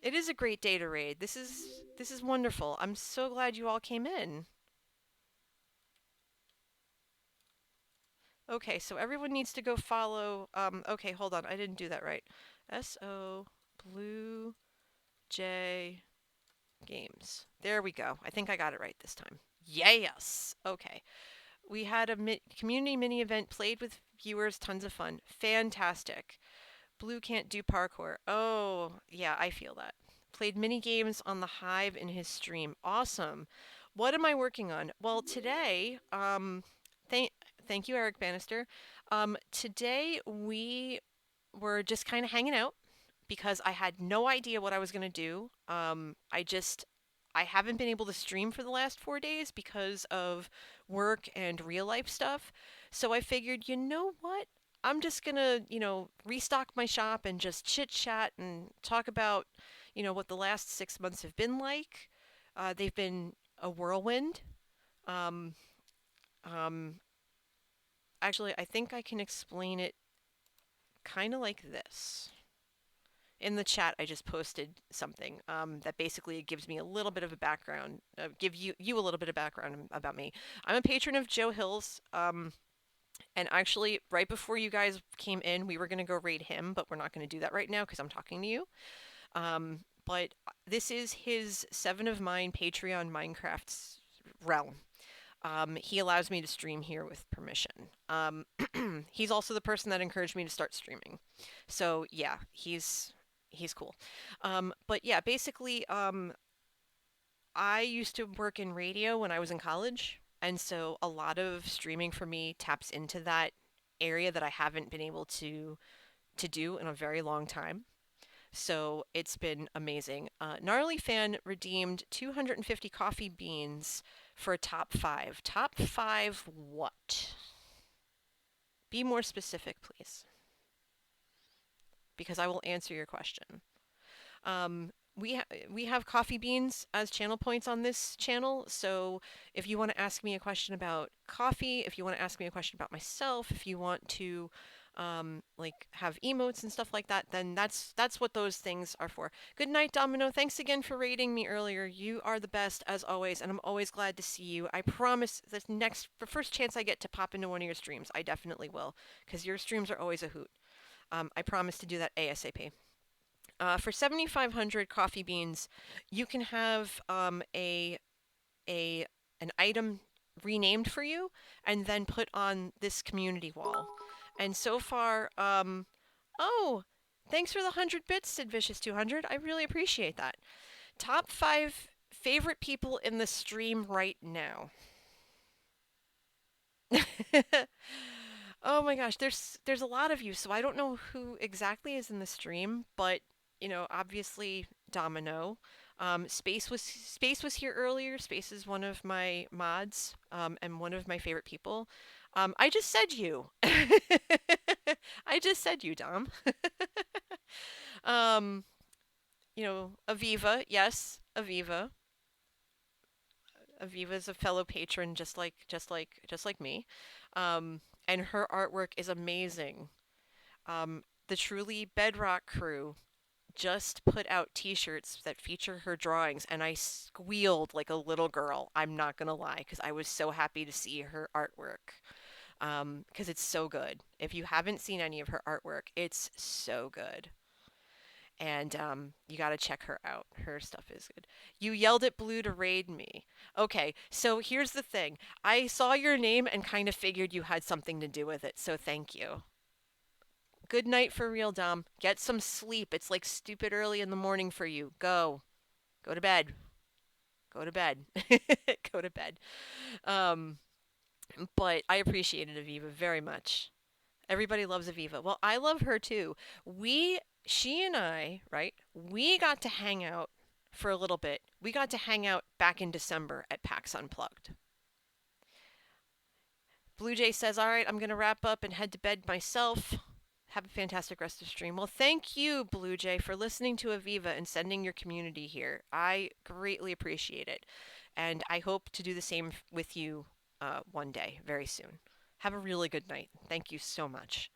It is a great day to raid. This is wonderful. I'm so glad you all came in. Okay, so everyone needs to go follow. Okay, hold on. I didn't do that right. S-O Blue J Games. There we go. I think I got it right this time. Yes. Okay. We had a community mini event, played with viewers, tons of fun. Fantastic. Blue can't do parkour. Oh, yeah, I feel that. Played mini games on the Hive in his stream. Awesome. What am I working on? Well, today, thank thank you, Eric Bannister. Today we were just kind of hanging out because I had no idea what I was going to do. I haven't been able to stream for the last 4 days because of work and real life stuff. So I figured, you know what? I'm just gonna, restock my shop and just chit chat and talk about, what the last 6 months have been like. They've been a whirlwind. Um, um, Actually, I think I can explain it kind of like this. In the chat, I just posted something that basically gives me a little bit of a background, give you a little bit of background about me. I'm a patron of Joe Hill's, and actually, right before you guys came in, we were gonna go raid him, but we're not gonna do that right now because I'm talking to you. But this is his Seven of Mine Patreon Minecraft's realm. He allows me to stream here with permission. He's also the person that encouraged me to start streaming. So yeah, he's cool. But yeah, basically, I used to work in radio when I was in college, and so a lot of streaming for me taps into that area that I haven't been able to do in a very long time. So it's been amazing. Gnarly Fan redeemed 250 coffee beans for a top five. Top five what? Be more specific, please, because I will answer your question. We have coffee beans as channel points on this channel, so if you want to ask me a question about coffee, if you want to ask me a question about myself, if you want to like have emotes and stuff like that, then that's what those things are for. Good night, Domino. Thanks again for raiding me earlier. You are the best as always, and I'm always glad to see you. I promise the first chance I get to pop into one of your streams, I definitely will, because your streams are always a hoot. I promise to do that ASAP. For 7,500 coffee beans, you can have a an item renamed for you and then put on this community wall. And so far, oh, thanks for the 100 bits, Sid Vicious 200. I really appreciate that. Top 5 favorite people in the stream right now. Oh my gosh, there's a lot of you, so I don't know who exactly is in the stream, but obviously Domino. Space was here earlier. Space is one of my mods, and one of my favorite people. I just said you. I just said you, Dom. um, Aviva, yes, Aviva. Aviva's a fellow patron, just like me. And her artwork is amazing. The Truly Bedrock crew just put out t-shirts that feature her drawings, and I squealed like a little girl. I'm not gonna lie, because I was so happy to see her artwork. Because it's so good. If you haven't seen any of her artwork, it's so good. And you got to check her out. Her stuff is good. You yelled at Blue to raid me. Okay, so here's the thing. I saw your name and kind of figured you had something to do with it, so thank you. Good night for real, Dom. Get some sleep. It's like stupid early in the morning for you. Go. Go to bed. Go to bed. Go to bed. Um, but I appreciated Aviva very much. Everybody loves Aviva. Well, I love her too. She and I, right? We got to hang out for a little bit. We got to hang out back in December at PAX Unplugged. Blue Jay says, "All right, I'm going to wrap up and head to bed myself. Have a fantastic rest of the stream." Well, thank you, Blue Jay, for listening to Aviva and sending your community here. I greatly appreciate it. And I hope to do the same with you one day, very soon. Have a really good night. Thank you so much.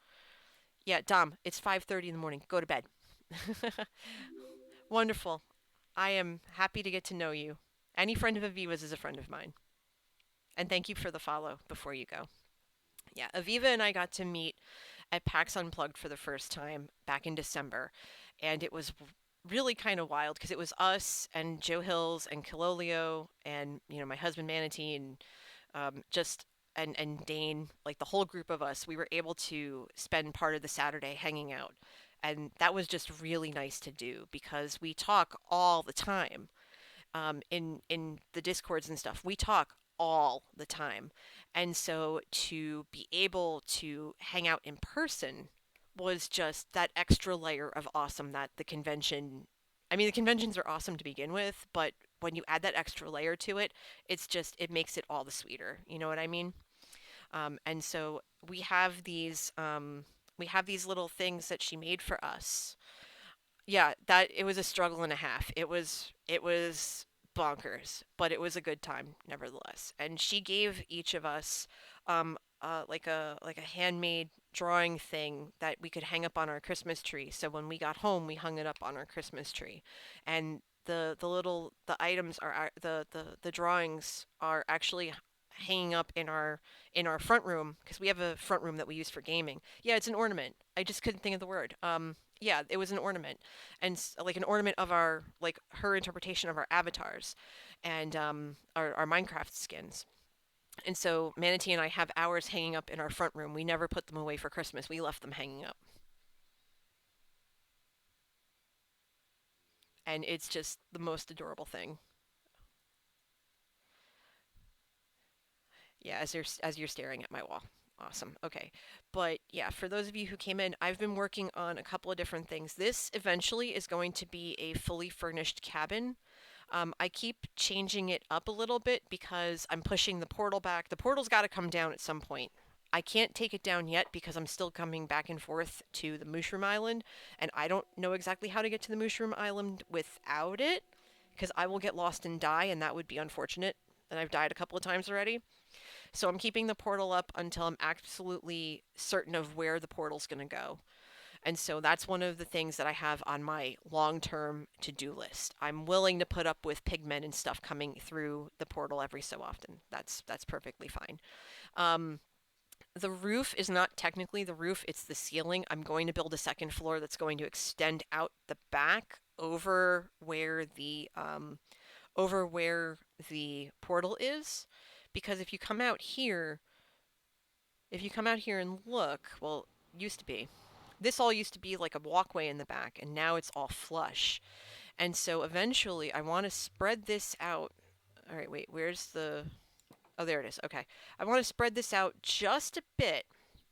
Yeah, Dom, it's 5:30 in the morning. Go to bed. Wonderful. I am happy to get to know you. Any friend of Aviva's is a friend of mine. And thank you for the follow before you go. Yeah, Aviva and I got to meet at PAX Unplugged for the first time back in December. And it was really kind of wild because it was us and Joe Hills and Kilolio and, my husband Manatee and just and Dane, like the whole group of us, we were able to spend part of the Saturday hanging out. And that was just really nice to do because we talk all the time, in the discords and stuff. We talk all the time. And so to be able to hang out in person was just that extra layer of awesome that the convention, I mean, the conventions are awesome to begin with, but when you add that extra layer to it, it makes it all the sweeter. You know what I mean? And so we have these little things that she made for us. Yeah, that it was a struggle and a half. It was bonkers, but it was a good time nevertheless. And she gave each of us like a handmade drawing thing that we could hang up on our Christmas tree. So when we got home, we hung it up on our Christmas tree. And the items are the drawings are actually hanging up in our front room because we have a front room that we use for gaming. Yeah, it's an ornament. I just couldn't think of the word. Yeah, it was an ornament, and like an ornament of our like her interpretation of our avatars, and our Minecraft skins. And so Manatee and I have ours hanging up in our front room. We never put them away for Christmas. We left them hanging up, and it's just the most adorable thing. Yeah, as you're staring at my wall. Awesome. Okay. But yeah, for those of you who came in, I've been working on a couple of different things. This eventually is going to be a fully furnished cabin. I keep changing it up a little bit because I'm pushing the portal back. The portal's got to come down at some point. I can't take it down yet because I'm still coming back and forth to the Mushroom Island, and I don't know exactly how to get to the Mushroom Island without it because I will get lost and die, and that would be unfortunate. And I've died a couple of times already. So I'm keeping the portal up until I'm absolutely certain of where the portal's going to go. And so that's one of the things that I have on my long-term to-do list. I'm willing to put up with pigmen and stuff coming through the portal every so often. That's perfectly fine. Um, the roof is not technically the roof, it's the ceiling. I'm going to build a second floor that's going to extend out the back over where the portal is, because if you come out here and look, well, used to be. This all used to be like a walkway in the back, and now it's all flush. And so eventually I want to spread this out. All right, wait, where's the. Oh, there it is. Okay. I want to spread this out just a bit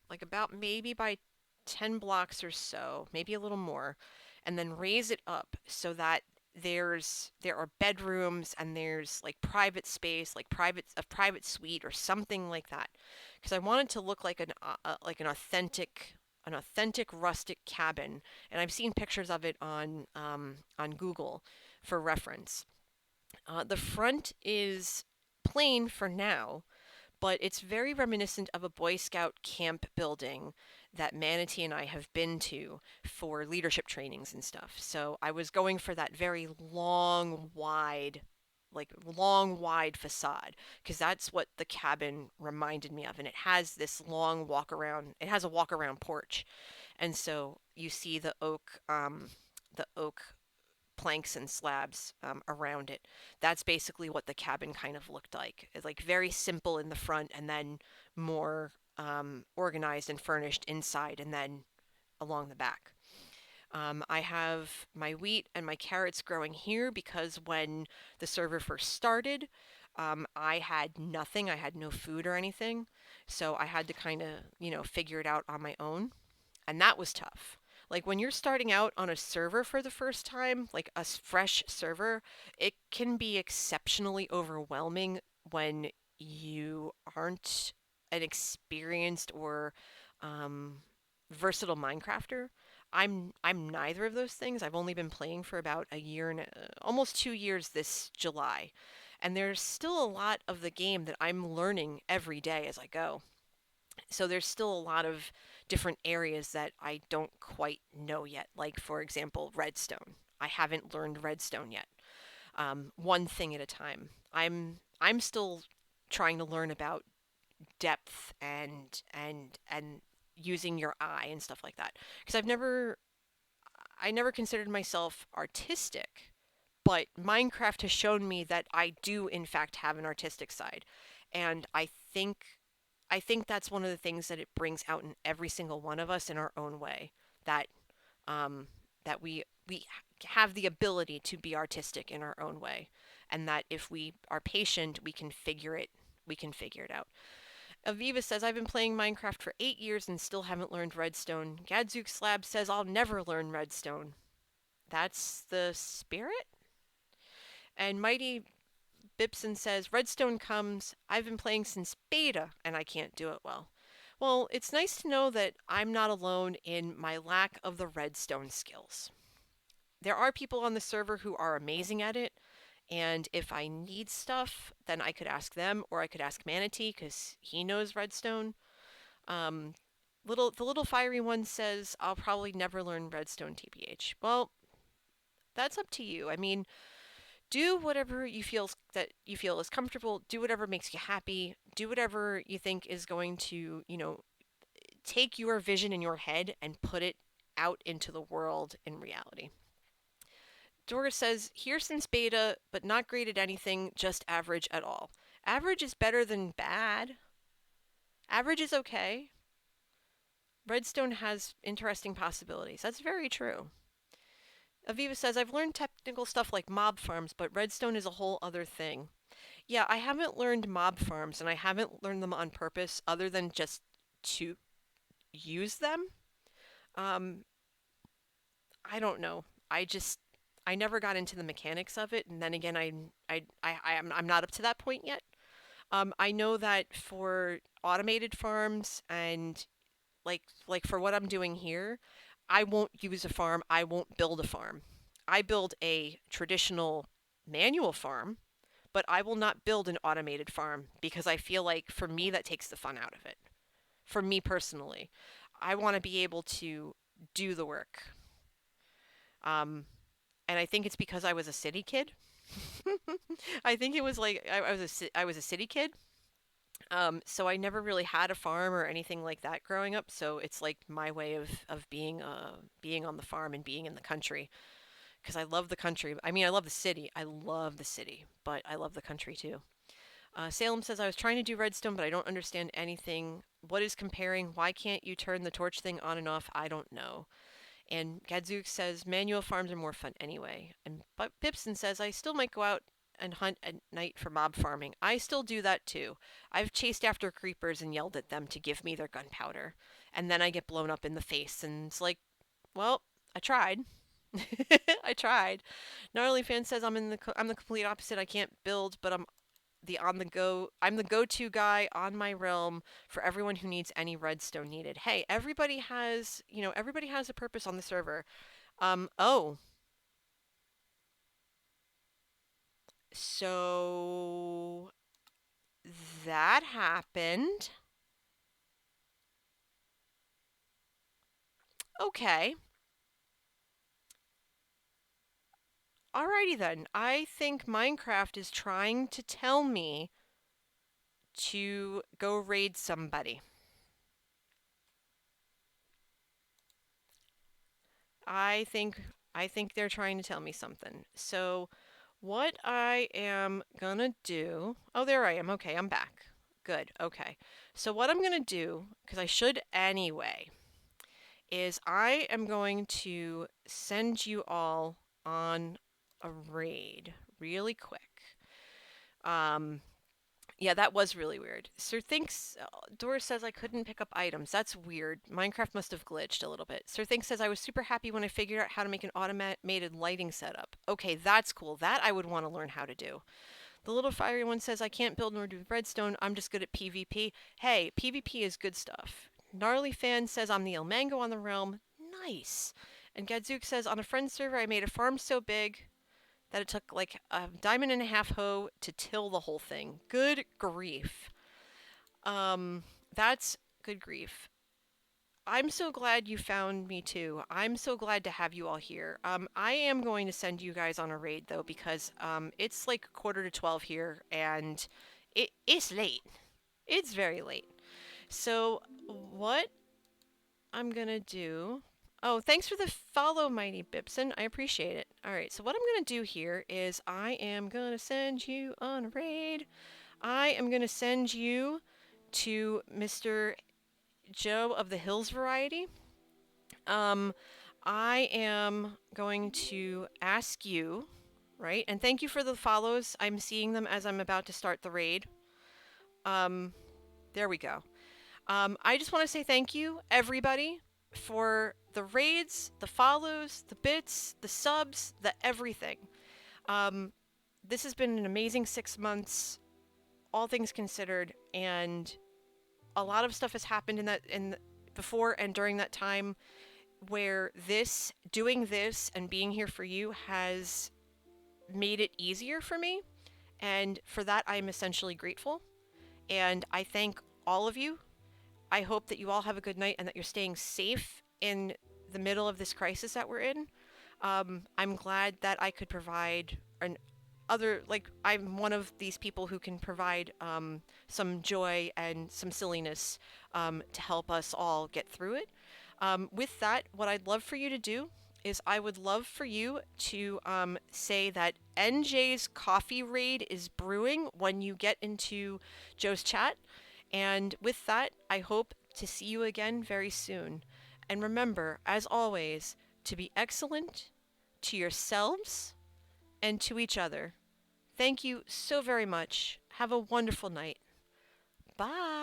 like about maybe by 10 blocks or so, maybe a little more, and then raise it up so that there are bedrooms and there's like private space, like private suite or something like that. Because I want it to look like an authentic rustic cabin, and I've seen pictures of it on Google for reference. The front is plain for now, but it's very reminiscent of a Boy Scout camp building that Manatee and I have been to for leadership trainings and stuff. So I was going for that very long, wide facade because that's what the cabin reminded me of. And it has this long walk around, it has a walk around porch. And so you see the oak planks and slabs around it. That's basically what the cabin kind of looked like. It's like very simple in the front and then more organized and furnished inside and then along the back. I have my wheat and my carrots growing here because when the server first started, I had nothing. I had no food or anything. So I had to kind of, figure it out on my own. And that was tough. Like when you're starting out on a server for the first time, like a fresh server, it can be exceptionally overwhelming when you aren't an experienced or um, versatile Minecrafter. I'm neither of those things. I've only been playing for about a year and almost 2 years this July, and there's still a lot of the game that I'm learning every day as I go. So there's still a lot of different areas that I don't quite know yet. Like, for example, redstone. I haven't learned redstone yet. One thing at a time. I'm still trying to learn about depth and using your eye and stuff like that. Because I never considered myself artistic, but Minecraft has shown me that I do in fact have an artistic side. And I think that's one of the things that it brings out in every single one of us in our own way. That um, that we have the ability to be artistic in our own way, and that if we are patient, we can figure it out. Aviva says, I've been playing Minecraft for 8 years and still haven't learned redstone. Gadzooks Slab says, I'll never learn redstone. That's the spirit? And Mighty Bibson says, Redstone comes. I've been playing since beta and I can't do it well. Well, it's nice to know that I'm not alone in my lack of the redstone skills. There are people on the server who are amazing at it, and if I need stuff, then I could ask them or I could ask Manatee because he knows redstone. Um, the little fiery one says I'll probably never learn redstone TBH. Well, that's up to you. I mean, do whatever you feel is comfortable. Do whatever makes you happy. Do whatever you think is going to, take your vision in your head and put it out into the world in reality. Dora says, here since beta, but not great at anything, just average at all. Average is better than bad. Average is okay. Redstone has interesting possibilities. That's very true. Aviva says, I've learned technical stuff like mob farms, but redstone is a whole other thing. Yeah, I haven't learned mob farms, and I haven't learned them on purpose other than just to use them. Um, I don't know. I never got into the mechanics of it, and then again, I'm not up to that point yet. I know that for automated farms and like for what I'm doing here, I won't use a farm. I won't build a farm. I build a traditional manual farm, but I will not build an automated farm because I feel like for me that takes the fun out of it. For me personally, I want to be able to do the work. Um, and I think it's because I was a city kid. I think it was like I was a city kid. So I never really had a farm or anything like that growing up. So it's like my way of being on the farm and being in the country because I love the country. I mean, I love the city. I love the city, but I love the country too. Salem says I was trying to do redstone, but I don't understand anything. What is comparing? Why can't you turn the torch thing on and off? I don't know. And Gadzook says manual farms are more fun anyway. And but Pipson says I still might go out and hunt at night for mob farming. I still do that too. I've chased after creepers and yelled at them to give me their gunpowder. And then I get blown up in the face and it's like, well, I tried. I tried. Gnarly fan says I'm the complete opposite. I can't build, but I'm the go-to guy on my realm for everyone who needs any redstone needed. Hey, everybody has a purpose on the server. Oh, so that happened. Okay. Alrighty then. I think Minecraft is trying to tell me to go raid somebody. I think I think they're trying to tell me something. So what I am gonna do. Oh, there I am. Okay, I'm back. Good. Okay. So what I'm gonna do, because I should anyway, is I am going to send you all on a raid really quick. Um, yeah, that was really weird. Sir thinks Doris says I couldn't pick up items. That's weird. Minecraft must have glitched a little bit. Sir thinks says I was super happy when I figured out how to make an automated lighting setup. Okay, that's cool. That I would want to learn how to do. The little fiery one says I can't build nor do redstone. I'm just good at PvP. Hey, PvP is good stuff. Gnarly fan says I'm the El Mango on the realm. Nice. And Gadzook says on a friend server I made a farm so big that it took like a diamond and a half hoe to till the whole thing. Good grief. Um, that's good grief. I'm so glad you found me too. I'm so glad to have you all here. I am going to send you guys on a raid though because it's like quarter to 12 here and it's late. It's very late. So what I'm gonna do. Oh, thanks for the follow, Mighty Bibson. I appreciate it. All right, so what I'm gonna do here is I am gonna send you on a raid. I am gonna send you to Mr. Joe of the Hills variety. Um, I am going to ask you, right? And thank you for the follows. I'm seeing them as I'm about to start the raid. Um, there we go. I just want to say thank you, everybody, for the raids, the follows, the bits, the subs, the everything. Um, this has been an amazing 6 months, all things considered, and a lot of stuff has happened before and during that time where doing this and being here for you has made it easier for me, and for that I'm essentially grateful. And I thank all of you. I hope that you all have a good night and that you're staying safe in the middle of this crisis that we're in. I'm glad that I could provide I'm one of these people who can provide some joy and some silliness to help us all get through it. With that, what I'd love for you to do is I would love for you to say that NJ's coffee raid is brewing when you get into Joe's chat. And with that, I hope to see you again very soon. And remember, as always, to be excellent to yourselves and to each other. Thank you so very much. Have a wonderful night. Bye.